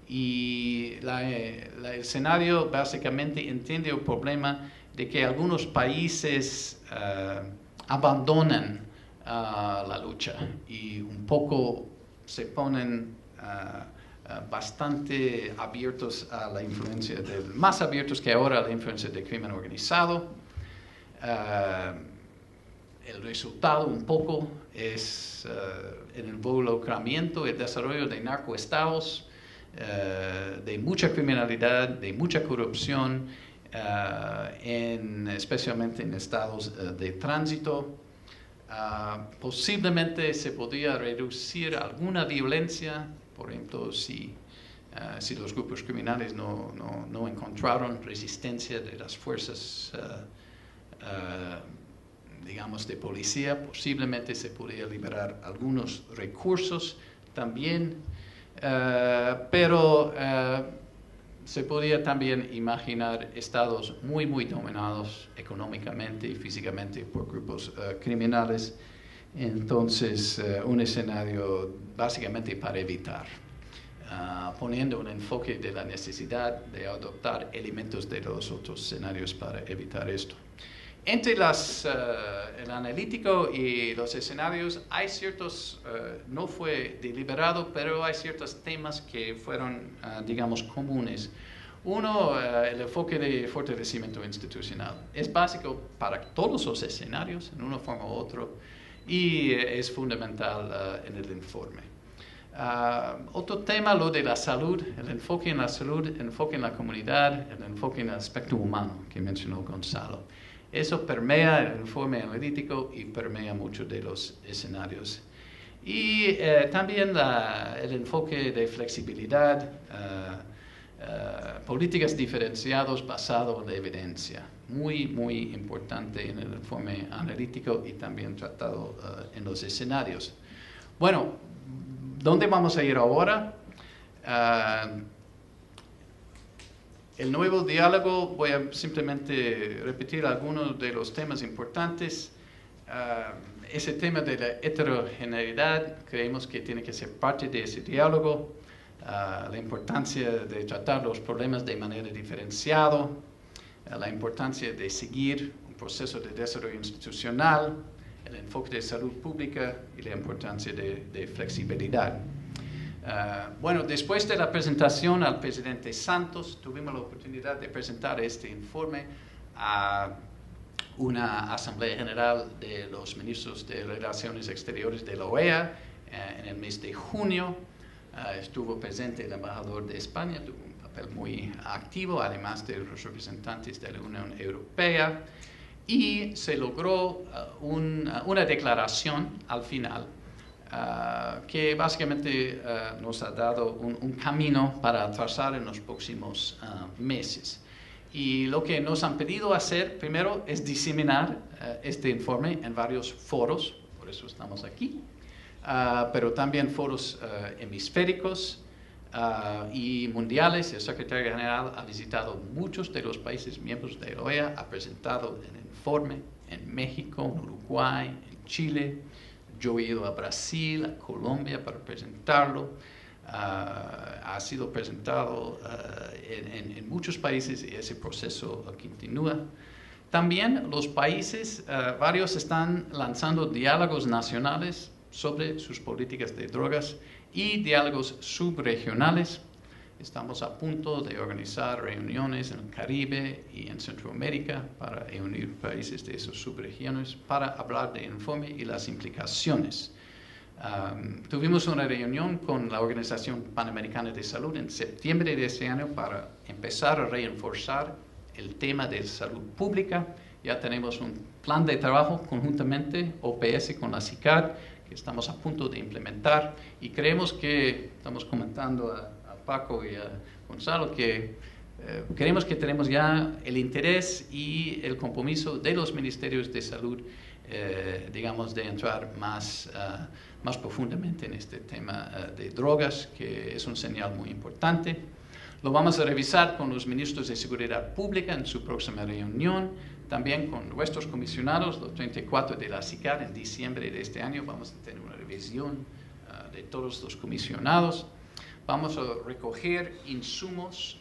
Y el escenario básicamente entiende el problema de que algunos países abandonan la lucha y un poco se ponen bastante abiertos a la influencia más abiertos que ahora a la influencia del crimen organizado. El resultado un poco es el involucramiento, el desarrollo de narcoestados, de mucha criminalidad, de mucha corrupción, especialmente en estados de tránsito. Posiblemente se podría reducir alguna violencia, por ejemplo, si los grupos criminales no encontraron resistencia de las fuerzas, digamos, de policía. Posiblemente se podría liberar algunos recursos también. Pero se podía también imaginar estados muy dominados económicamente y físicamente por grupos criminales. Entonces, un escenario básicamente para evitar, poniendo un enfoque de la necesidad de adoptar elementos de los otros escenarios para evitar esto. Entre el analítico y los escenarios hay ciertos, no fue deliberado, pero hay ciertos temas que fueron, digamos, comunes. Uno, el enfoque de fortalecimiento institucional. Es básico para todos los escenarios, en una forma u otra, y es fundamental en el informe. Otro tema, lo de la salud, el enfoque en la salud, el enfoque en la comunidad, el enfoque en el aspecto humano que mencionó Gonzalo. Eso permea el informe analítico y permea muchos de los escenarios. Y también el enfoque de flexibilidad, políticas diferenciadas basadas en la evidencia. Muy, muy importante en el informe analítico y también tratado en los escenarios. Bueno, ¿dónde vamos a ir ahora? El nuevo diálogo, voy a simplemente repetir algunos de los temas importantes. Ese tema de la heterogeneidad creemos que tiene que ser parte de ese diálogo. La importancia de tratar los problemas de manera diferenciada, la importancia de seguir un proceso de desarrollo institucional, el enfoque de salud pública y la importancia de flexibilidad. Bueno, después de la presentación al presidente Santos, tuvimos la oportunidad de presentar este informe a una Asamblea General de los Ministros de Relaciones Exteriores de la OEA en el mes de junio. Estuvo presente el embajador de España, tuvo un papel muy activo, además de los representantes de la Unión Europea, y se logró una declaración al final que básicamente nos ha dado un camino para trazar en los próximos meses. Y lo que nos han pedido hacer primero es diseminar este informe en varios foros, por eso estamos aquí, pero también foros hemisféricos y mundiales. El secretario general ha visitado muchos de los países miembros de la OEA, ha presentado el informe en México, en Uruguay, en Chile. Yo he ido a Brasil, a Colombia para presentarlo. Ha sido presentado en muchos países y ese proceso continúa. También los países, varios están lanzando diálogos nacionales sobre sus políticas de drogas y diálogos subregionales. Estamos a punto de organizar reuniones en el Caribe y en Centroamérica para reunir países de esas subregiones para hablar del informe y las implicaciones. Tuvimos una reunión con la Organización Panamericana de Salud en septiembre de este año para empezar a reforzar el tema de salud pública. Ya tenemos un plan de trabajo conjuntamente, OPS con la CICAR, que estamos a punto de implementar, y creemos que, estamos comentando a Paco y a Gonzalo, que creemos que tenemos ya el interés y el compromiso de los ministerios de salud, digamos, de entrar más profundamente en este tema de drogas, que es un señal muy importante. Lo vamos a revisar con los ministros de Seguridad Pública en su próxima reunión, también con nuestros comisionados, los 34 de la CICAR. En diciembre de este año vamos a tener una revisión de todos los comisionados. Vamos a recoger insumos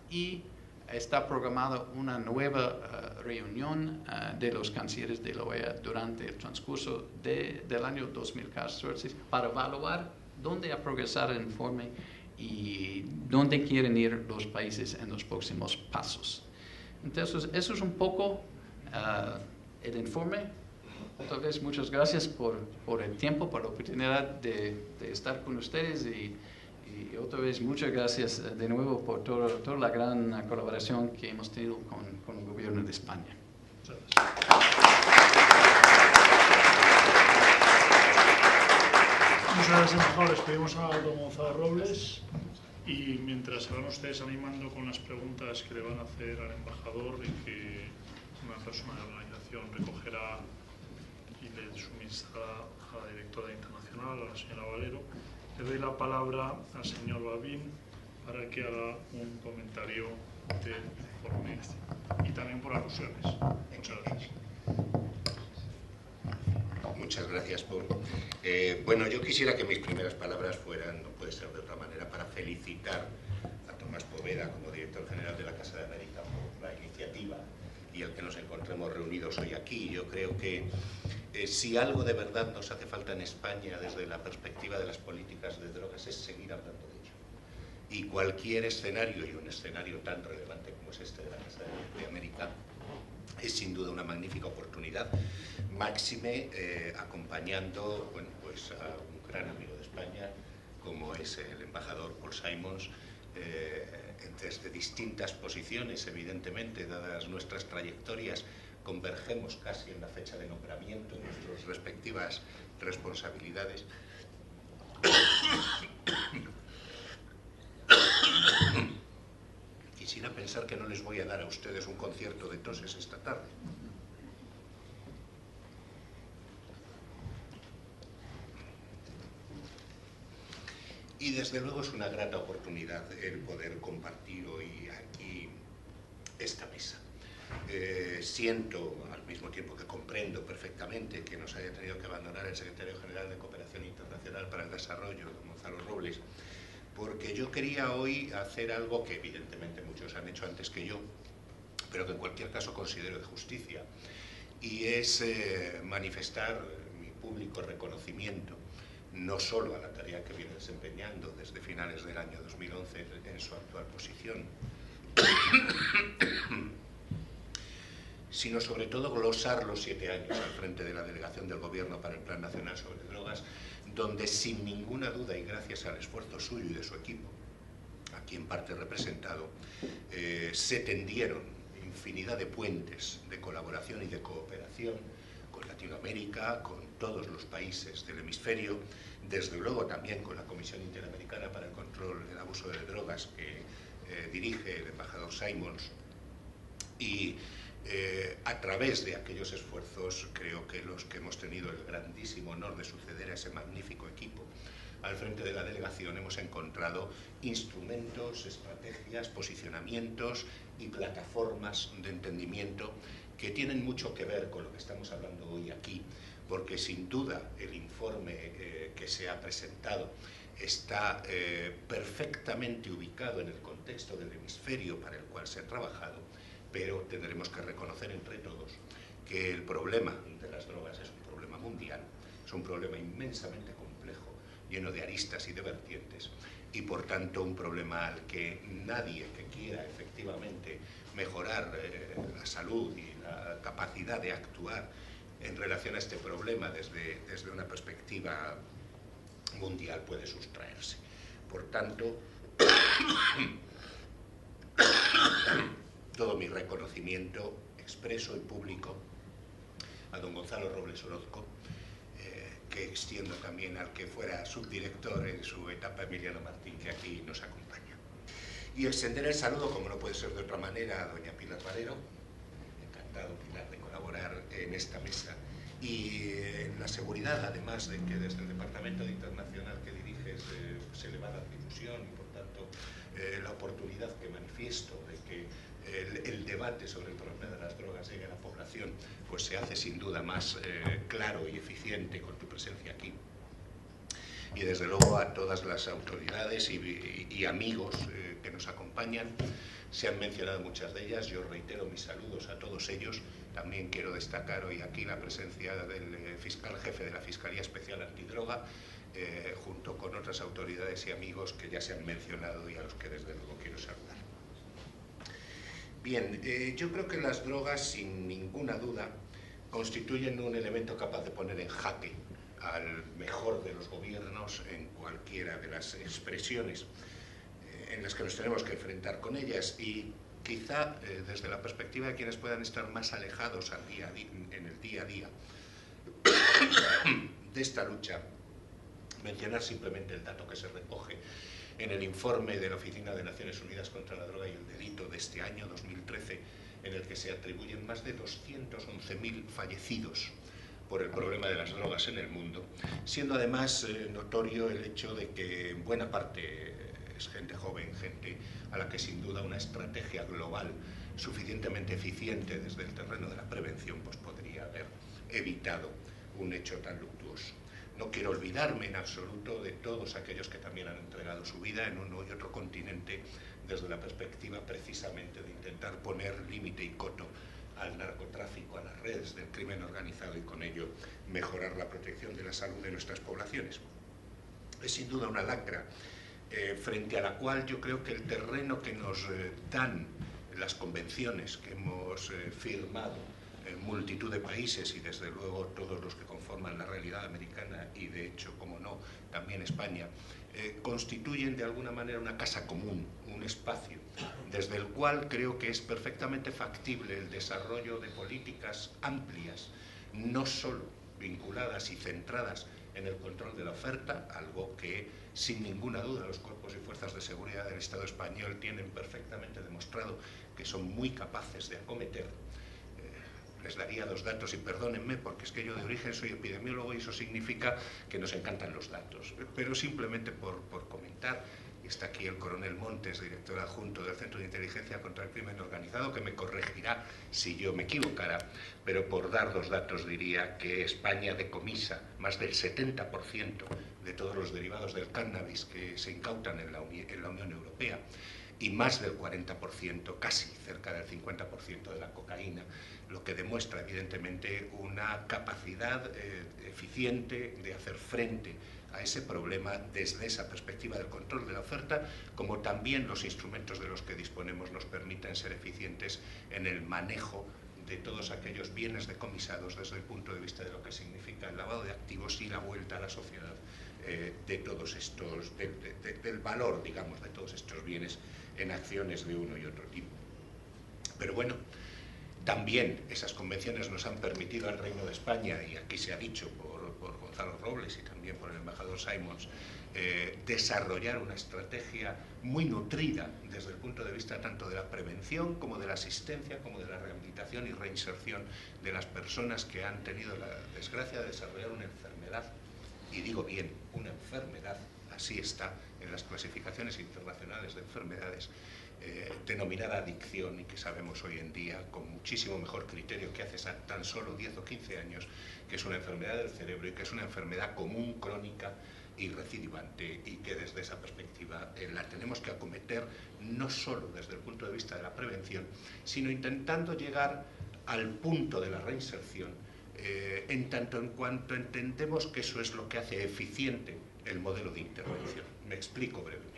y está programada una nueva reunión de los cancilleres de la OEA durante el transcurso del año 2014 para evaluar dónde ha progresado el informe y dónde quieren ir los países en los próximos pasos. Entonces, eso es un poco el informe. Otra vez, muchas gracias por el tiempo, por la oportunidad de estar con ustedes y otra vez, muchas gracias de nuevo por toda la gran colaboración que hemos tenido con el gobierno de España.
Muchas gracias, embajador. Les pedimos a don Gonzalo Robles, y mientras se van ustedes animando con las preguntas que le van a hacer al embajador y que una persona de la organización recogerá y le suministrará a la directora internacional, a la señora Valero, le doy la palabra al señor Babín para que haga un comentario del informe y también por alusiones. Muchas gracias.
Muchas gracias, Paul. Bueno, yo quisiera que mis primeras palabras fueran, no puede ser de otra manera, para felicitar a Tomás Poveda como director general de la Casa de América por la iniciativa y el que nos encontremos reunidos hoy aquí. Yo creo que si algo de verdad nos hace falta en España desde la perspectiva de las políticas de drogas es seguir hablando de ello. Y cualquier escenario, y un escenario tan relevante como es este de la Casa de América, es sin duda una magnífica oportunidad, máxime acompañando, bueno, pues a un gran amigo de España como es el embajador Paul Simons, desde distintas posiciones, evidentemente, dadas nuestras trayectorias, convergemos casi en la fecha de nombramiento en nuestras respectivas responsabilidades. sin pensar que no les voy a dar a ustedes un concierto de toses esta tarde. Y desde luego es una grata oportunidad el poder compartir hoy aquí esta mesa. Siento, al mismo tiempo que comprendo perfectamente que nos haya tenido que abandonar el Secretario General de Cooperación Internacional para el Desarrollo, don Gonzalo Robles, porque yo quería hoy hacer algo que evidentemente muchos han hecho antes que yo, pero que en cualquier caso considero de justicia, y es manifestar mi público reconocimiento no solo a la tarea que viene desempeñando desde finales del año 2011 en su actual posición, sino sobre todo glosar los 7 años al frente de la delegación del Gobierno para el Plan Nacional sobre Drogas, donde sin ninguna duda y gracias al esfuerzo suyo y de su equipo, aquí en parte representado, se tendieron infinidad de puentes de colaboración y de cooperación con Latinoamérica, con todos los países del hemisferio, desde luego también con la Comisión Interamericana para el Control del Abuso de Drogas que dirige el embajador Simons, y a través de aquellos esfuerzos creo que los que hemos tenido el grandísimo honor de suceder a ese magnífico equipo al frente de la delegación hemos encontrado instrumentos, estrategias, posicionamientos y plataformas de entendimiento que tienen mucho que ver con lo que estamos hablando hoy aquí, porque sin duda el informe que se ha presentado está perfectamente ubicado en el contexto del hemisferio para el cual se ha trabajado, pero tendremos que reconocer entre todos que el problema de las drogas es un problema mundial, es un problema inmensamente complejo, lleno de aristas y de vertientes, y por tanto un problema al que nadie que quiera efectivamente mejorar la salud y la capacidad de actuar en relación a este problema desde una perspectiva mundial puede sustraerse. Por tanto, todo mi reconocimiento expreso y público a don Gonzalo Robles Orozco, que extiendo también al que fuera subdirector en su etapa, Emiliano Martín, que aquí nos acompaña. Y extender el saludo, como no puede ser de otra manera, a doña Pilar Valero, encantado, Pilar, de colaborar en esta mesa, y en la seguridad, además de que desde el Departamento de Internacional que diriges se le va a dar difusión y, por tanto, la oportunidad que manifiesto de que el debate sobre el problema de las drogas llegue a la población, pues se hace sin duda más claro y eficiente con tu presencia aquí. Y desde luego a todas las autoridades y amigos que nos acompañan. Se han mencionado muchas de ellas, yo reitero mis saludos a todos ellos. También quiero destacar hoy aquí la presencia del fiscal jefe de la Fiscalía Especial Antidroga, junto con otras autoridades y amigos que ya se han mencionado y a los que desde luego quiero saludar. Bien, yo creo que las drogas, sin ninguna duda, constituyen un elemento capaz de poner en jaque al mejor de los gobiernos en cualquiera de las expresiones en las que nos tenemos que enfrentar con ellas, y quizá desde la perspectiva de quienes puedan estar más alejados en el día a día de esta lucha, mencionar simplemente el dato que se recoge en el informe de la Oficina de Naciones Unidas contra la Droga y el Delito de este año 2013, en el que se atribuyen más de 211.000 fallecidos por el problema de las drogas en el mundo, siendo además notorio el hecho de que en buena parte es gente joven, gente a la que sin duda una estrategia global suficientemente eficiente desde el terreno de la prevención pues podría haber evitado un hecho tan luctuoso. No quiero olvidarme en absoluto de todos aquellos que también han entregado su vida en uno y otro continente desde la perspectiva precisamente de intentar poner límite y coto al narcotráfico, a las redes del crimen organizado y con ello mejorar la protección de la salud de nuestras poblaciones. Es sin duda una lacra frente a la cual yo creo que el terreno que nos dan las convenciones que hemos firmado en multitud de países y desde luego todos los que conforman la realidad americana y de hecho, como no, también España, constituyen de alguna manera una casa común, un espacio desde el cual creo que es perfectamente factible el desarrollo de políticas amplias, no solo vinculadas y centradas en el control de la oferta, algo que sin ninguna duda los cuerpos y fuerzas de seguridad del Estado español tienen perfectamente demostrado que son muy capaces de acometer. Les daría 2 datos y perdónenme porque es que yo de origen soy epidemiólogo y eso significa que nos encantan los datos, pero simplemente por comentar. Está aquí el coronel Montes, director adjunto del Centro de Inteligencia contra el Crimen Organizado, que me corregirá si yo me equivocara, pero por dar 2 datos diría que España decomisa más del 70% de todos los derivados del cannabis que se incautan en la Unión Europea y más del 40%, casi cerca del 50% de la cocaína, lo que demuestra evidentemente una capacidad eficiente de hacer frente a ese problema desde esa perspectiva del control de la oferta, como también los instrumentos de los que disponemos nos permiten ser eficientes en el manejo de todos aquellos bienes decomisados desde el punto de vista de lo que significa el lavado de activos y la vuelta a la sociedad de todos estos, del valor, digamos, de todos estos bienes en acciones de uno y otro tipo. Pero bueno, también esas convenciones nos han permitido al Reino de España, y aquí se ha dicho por Gonzalo Robles y también por el embajador Simons, desarrollar una estrategia muy nutrida desde el punto de vista tanto de la prevención como de la asistencia, como de la rehabilitación y reinserción de las personas que han tenido la desgracia de desarrollar una enfermedad, y digo bien, una enfermedad, así está en las clasificaciones internacionales de enfermedades, denominada adicción, y que sabemos hoy en día con muchísimo mejor criterio que hace tan solo 10 o 15 años, que es una enfermedad del cerebro y que es una enfermedad común, crónica y recidivante, y que desde esa perspectiva la tenemos que acometer no solo desde el punto de vista de la prevención, sino intentando llegar al punto de la reinserción, en tanto en cuanto entendemos que eso es lo que hace eficiente el modelo de intervención. Me explico brevemente.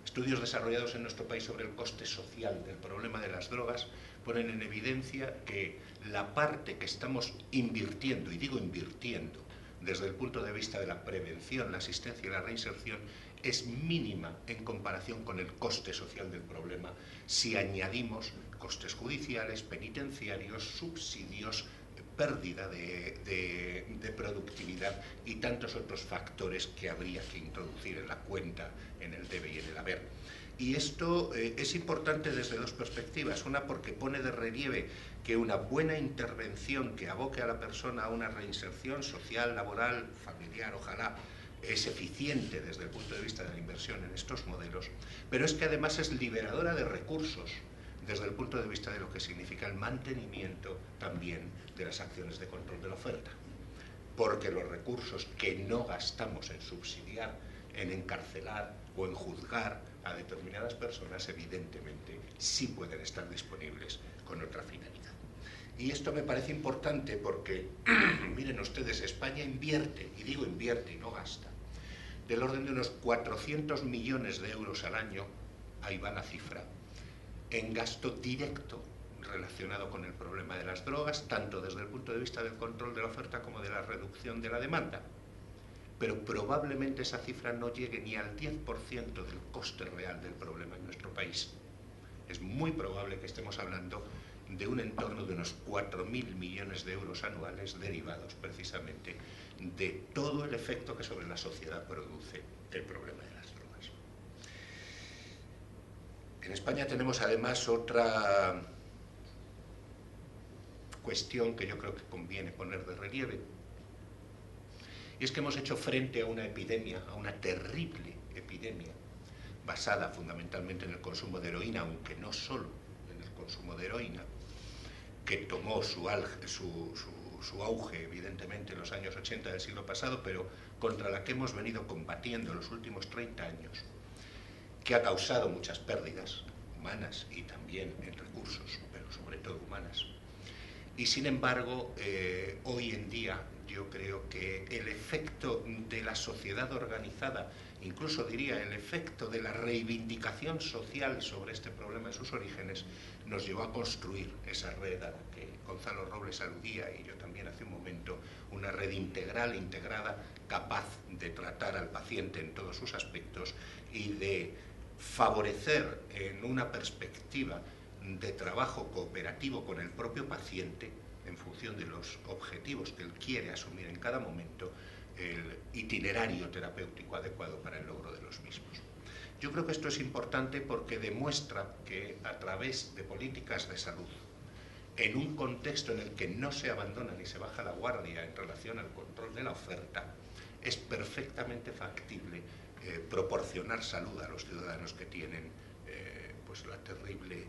Estudios desarrollados en nuestro país sobre el coste social del problema de las drogas ponen en evidencia que la parte que estamos invirtiendo, y digo invirtiendo, desde el punto de vista de la prevención, la asistencia y la reinserción, es mínima en comparación con el coste social del problema si añadimos costes judiciales, penitenciarios, subsidios, pérdida de productividad y tantos otros factores que habría que introducir en la cuenta, en el debe y en el haber. Y esto es importante desde 2 perspectivas. Una, porque pone de relieve que una buena intervención que aboque a la persona a una reinserción social, laboral, familiar, ojalá, es eficiente desde el punto de vista de la inversión en estos modelos, pero es que además es liberadora de recursos desde el punto de vista de lo que significa el mantenimiento también de las acciones de control de la oferta. Porque los recursos que no gastamos en subsidiar, en encarcelar o en juzgar a determinadas personas, evidentemente sí pueden estar disponibles con otra finalidad. Y esto me parece importante porque, miren ustedes, España invierte, y digo invierte y no gasta, del orden de unos 400 millones de euros al año, ahí va la cifra, en gasto directo relacionado con el problema de las drogas, tanto desde el punto de vista del control de la oferta como de la reducción de la demanda. Pero probablemente esa cifra no llegue ni al 10% del coste real del problema en nuestro país. Es muy probable que estemos hablando de un entorno de unos 4.000 millones de euros anuales derivados precisamente de todo el efecto que sobre la sociedad produce el problema de las drogas. En España tenemos además otra cuestión que yo creo que conviene poner de relieve, y es que hemos hecho frente a una epidemia, a una terrible epidemia, basada fundamentalmente en el consumo de heroína, aunque no solo en el consumo de heroína, que tomó su auge, evidentemente, en los años 80 del siglo pasado, pero contra la que hemos venido combatiendo en los últimos 30 años, que ha causado muchas pérdidas humanas y también en recursos, pero sobre todo humanas. Y sin embargo, hoy en día yo creo que el efecto de la sociedad organizada, incluso diría el efecto de la reivindicación social sobre este problema en sus orígenes, nos llevó a construir esa red a la que Gonzalo Robles aludía y yo también hace un momento, una red integral, integrada, capaz de tratar al paciente en todos sus aspectos y de favorecer en una perspectiva de trabajo cooperativo con el propio paciente en función de los objetivos que él quiere asumir en cada momento, el itinerario terapéutico adecuado para el logro de los mismos. Yo creo que esto es importante porque demuestra que a través de políticas de salud, en un contexto en el que no se abandona ni se baja la guardia en relación al control de la oferta, es perfectamente factible proporcionar salud a los ciudadanos que tienen pues la terrible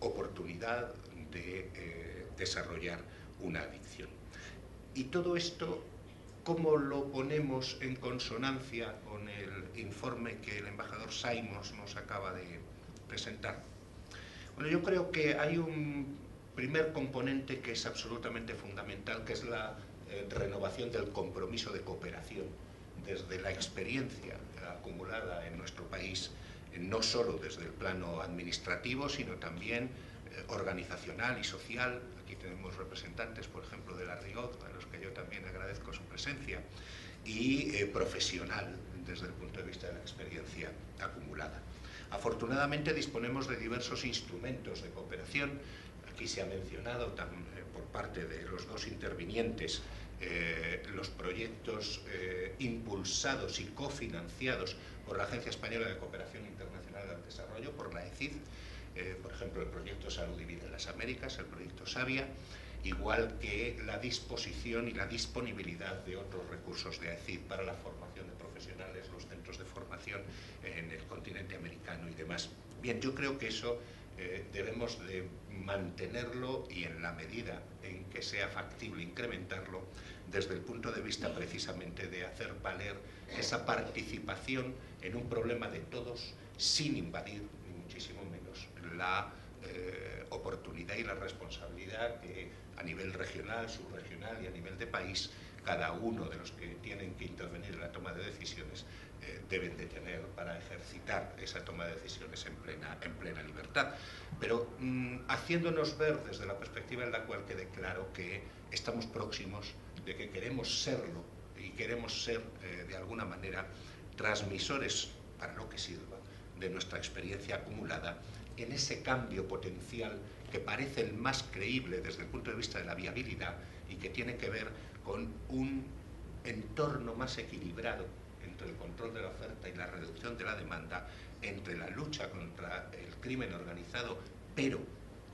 oportunidad de desarrollar una adicción. Y todo esto, ¿cómo lo ponemos en consonancia con el informe que el embajador Simons nos acaba de presentar? Bueno, yo creo que hay un primer componente que es absolutamente fundamental, que es la renovación del compromiso de cooperación desde la experiencia acumulada en nuestro país, no solo desde el plano administrativo, sino también organizacional y social. Aquí tenemos representantes, por ejemplo, de la RIOD, a los que yo también agradezco su presencia, y profesional desde el punto de vista de la experiencia acumulada. Afortunadamente disponemos de diversos instrumentos de cooperación. Aquí se ha mencionado por parte de los dos intervinientes los proyectos impulsados y cofinanciados por la Agencia Española de Cooperación Internacional al Desarrollo, por la ECID, por ejemplo, el proyecto Salud y Vida en las Américas, el proyecto SAVIA, igual que la disposición y la disponibilidad de otros recursos de ECID para la formación de profesionales, los centros de formación en el continente americano y demás. Bien, yo creo que eso debemos de mantenerlo y en la medida en que sea factible incrementarlo desde el punto de vista precisamente de hacer valer esa participación en un problema de todos sin invadir ni muchísimo menos la oportunidad y la responsabilidad que a nivel regional, subregional y a nivel de país cada uno de los que tienen que intervenir en la toma de decisiones deben de tener para ejercitar esa toma de decisiones en plena libertad. Pero haciéndonos ver desde la perspectiva en la cual quede claro que estamos próximos, de que queremos serlo y queremos ser de alguna manera transmisores, para lo que sirva, de nuestra experiencia acumulada en ese cambio potencial que parece el más creíble desde el punto de vista de la viabilidad y que tiene que ver con un entorno más equilibrado entre el control de la oferta y la reducción de la demanda, entre la lucha contra el crimen organizado, pero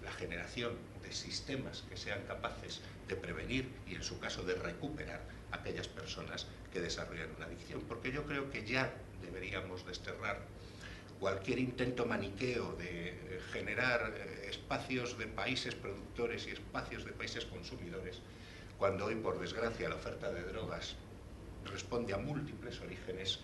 la generación de sistemas que sean capaces de prevenir y, en su caso, de recuperar a aquellas personas que desarrollan una adicción. Porque yo creo que ya deberíamos desterrar cualquier intento maniqueo de generar espacios de países productores y espacios de países consumidores, cuando hoy, por desgracia, la oferta de drogas responde a múltiples orígenes.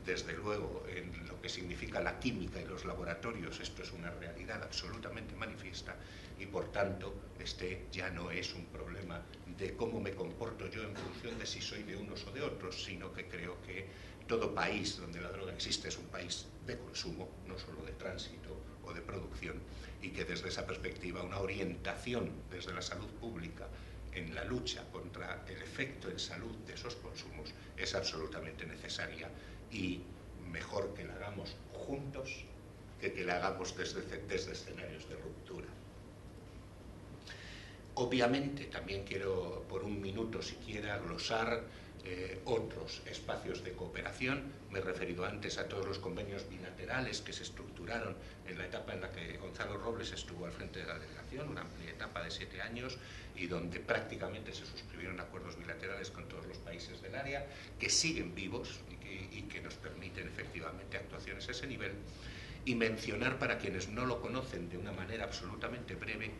Desde luego, en lo que significa la química y los laboratorios, esto es una realidad absolutamente manifiesta y, por tanto, este ya no es un problema de cómo me comporto yo en función de si soy de unos o de otros, sino que creo que todo país donde la droga existe es un país de consumo, no solo de tránsito o de producción, y que desde esa perspectiva una orientación desde la salud pública en la lucha contra el efecto en salud de esos consumos es absolutamente necesaria y mejor que la hagamos juntos que la hagamos desde escenarios de ruptura. Obviamente también quiero por un minuto siquiera glosar otros espacios de cooperación. Me he referido antes a todos los convenios bilaterales que se estructuraron en la etapa en la que Gonzalo Robles estuvo al frente de la delegación, una amplia etapa de 7 años, y donde prácticamente se suscribieron acuerdos bilaterales con todos los países del área, que siguen vivos y que nos permiten efectivamente actuaciones a ese nivel. Y mencionar, para quienes no lo conocen de una manera absolutamente breve,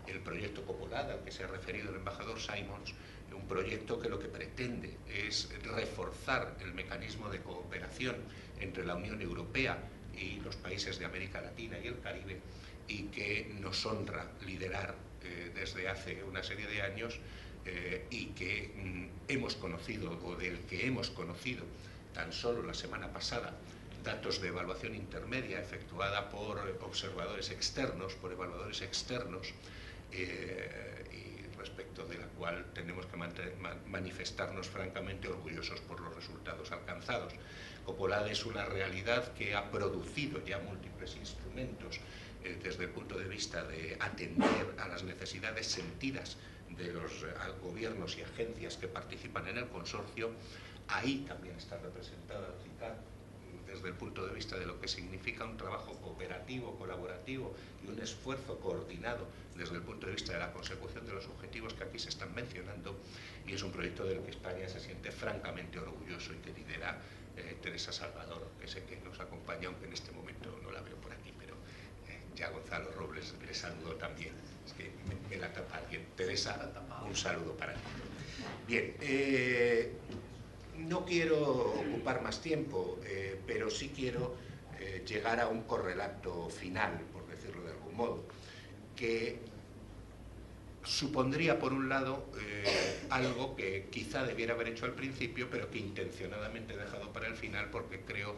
el proyecto Copolada, al que se ha referido el embajador Simons, un proyecto que lo que pretende es reforzar el mecanismo de cooperación entre la Unión Europea y los países de América Latina y el Caribe, y que nos honra liderar desde hace una serie de años y que hemos conocido, o del que hemos conocido tan solo la semana pasada, datos de evaluación intermedia efectuada por observadores externos, por evaluadores externos, y respecto de la cual tenemos que manifestarnos francamente orgullosos por los resultados alcanzados. Copolada es una realidad que ha producido ya múltiples instrumentos desde el punto de vista de atender a las necesidades sentidas de los gobiernos y agencias que participan en el consorcio. Ahí también está representada la CICAD desde el punto de vista de lo que significa un trabajo cooperativo, colaborativo y un esfuerzo coordinado desde el punto de vista de la consecución de los objetivos que aquí se están mencionando, y es un proyecto del que España se siente francamente orgulloso y que lidera Teresa Salvador, que sé que nos acompaña, aunque en este momento no la veo por aquí, pero ya Gonzalo Robles le saludo también, es que me la tapa alguien. Teresa, un saludo para ti. Bien, no quiero ocupar más tiempo, pero sí quiero llegar a un correlato final, por decirlo de algún modo, que supondría, por un lado, algo que quizá debiera haber hecho al principio, pero que intencionadamente he dejado para el final, porque creo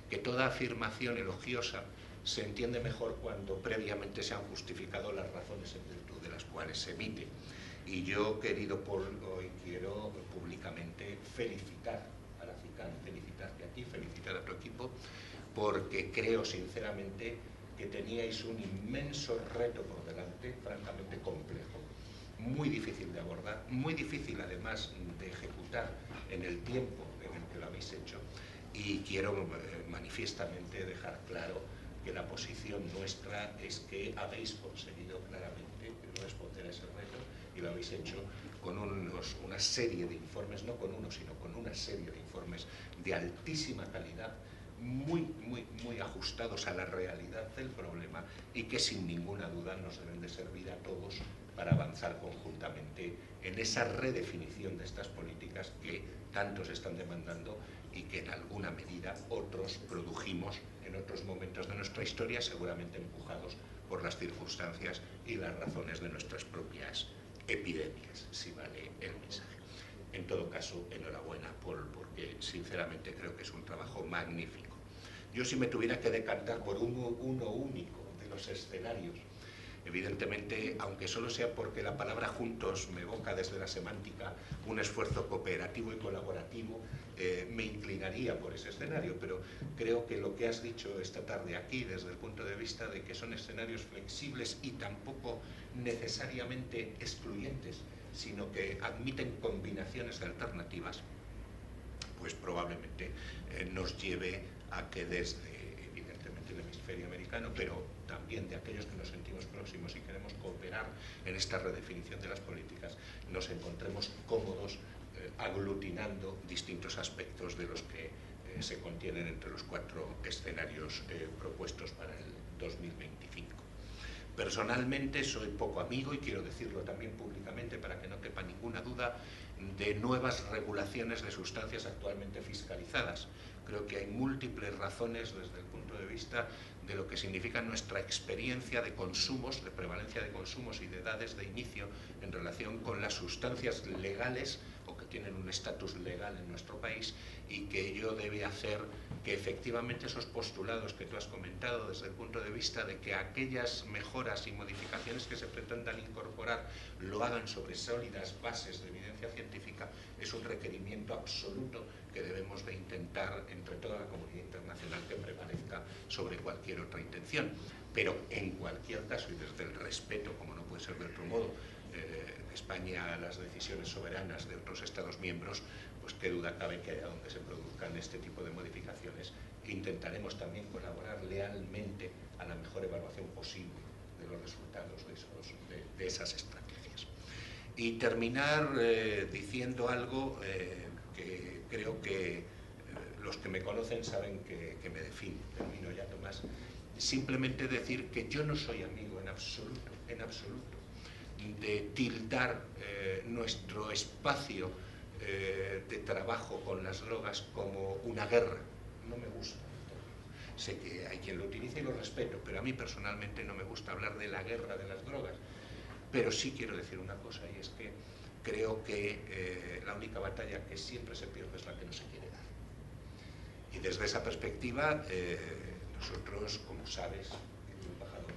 que toda afirmación elogiosa se entiende mejor cuando previamente se han justificado las razones en virtud de las cuales se emite. Y yo, querido Paul, hoy quiero públicamente felicitar a la CICAD, felicitarte a ti, felicitar a tu equipo, porque creo sinceramente que teníais un inmenso reto por delante, francamente complejo, muy difícil de abordar, muy difícil además de ejecutar en el tiempo en el que lo habéis hecho, y quiero manifiestamente dejar claro que la posición nuestra es que habéis conseguido claramente responder a ese reto, y lo habéis hecho con una serie de informes, no con uno, sino con una serie de informes de altísima calidad, muy ajustados a la realidad del problema, y que sin ninguna duda nos deben de servir a todos para avanzar conjuntamente en esa redefinición de estas políticas que tantos están demandando y que en alguna medida otros produjimos en otros momentos de nuestra historia, seguramente empujados por las circunstancias y las razones de nuestras propias epidemias, si vale el mensaje. En todo caso, enhorabuena, Paul, porque sinceramente creo que es un trabajo magnífico. Yo, si me tuviera que decantar por uno único de los escenarios, evidentemente, aunque solo sea porque la palabra juntos me evoca desde la semántica un esfuerzo cooperativo y colaborativo, me inclinaría por ese escenario, pero creo que lo que has dicho esta tarde aquí, desde el punto de vista de que son escenarios flexibles y tampoco necesariamente excluyentes, sino que admiten combinaciones de alternativas, pues probablemente nos lleve a que desde, evidentemente, el hemisferio americano, pero también de aquellos que nos sentimos próximos y queremos cooperar en esta redefinición de las políticas, nos encontremos cómodos aglutinando distintos aspectos de los que se contienen entre los 4 escenarios propuestos para el 2025. Personalmente soy poco amigo, y quiero decirlo también públicamente para que no quepa ninguna duda, de nuevas regulaciones de sustancias actualmente fiscalizadas. Creo que hay múltiples razones desde el punto de vista de lo que significa nuestra experiencia de consumos, de prevalencia de consumos y de edades de inicio en relación con las sustancias legales o que tienen un estatus legal en nuestro país, y que ello debe hacer que efectivamente esos postulados que tú has comentado desde el punto de vista de que aquellas mejoras y modificaciones que se pretendan incorporar lo hagan sobre sólidas bases de evidencia científica, es un requerimiento absoluto que debemos de intentar entre toda la comunidad internacional que prevalezca sobre cualquier otra intención. Pero en cualquier caso, y desde el respeto, como no puede ser de otro modo, España a las decisiones soberanas de otros Estados miembros, pues qué duda cabe que allá donde se produzcan este tipo de modificaciones intentaremos también colaborar lealmente a la mejor evaluación posible de los resultados de esas estrategias. Y terminar diciendo algo que creo que los que me conocen saben que me define. Termino ya, Tomás. Simplemente decir que yo no soy amigo en absoluto, de tildar nuestro espacio de trabajo con las drogas como una guerra. No me gusta. Sé que hay quien lo utiliza y lo respeto, pero a mí personalmente no me gusta hablar de la guerra de las drogas. Pero sí quiero decir una cosa, y es que creo que la única batalla que siempre se pierde es la que no se quiere dar. Y desde esa perspectiva, nosotros, como sabes, querido embajador,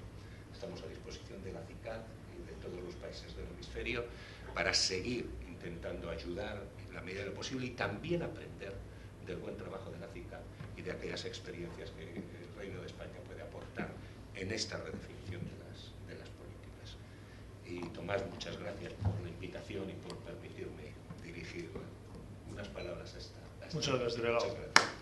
estamos a disposición de la CICAD y de todos los países del hemisferio para seguir intentando ayudar en la medida de lo posible y también aprender del buen trabajo de la CICAD y de aquellas experiencias que el Reino de España puede aportar en esta redefinición de las políticas. Y Tomás, muchas gracias por la invitación.
Muchas gracias, delegado.
Muchas gracias.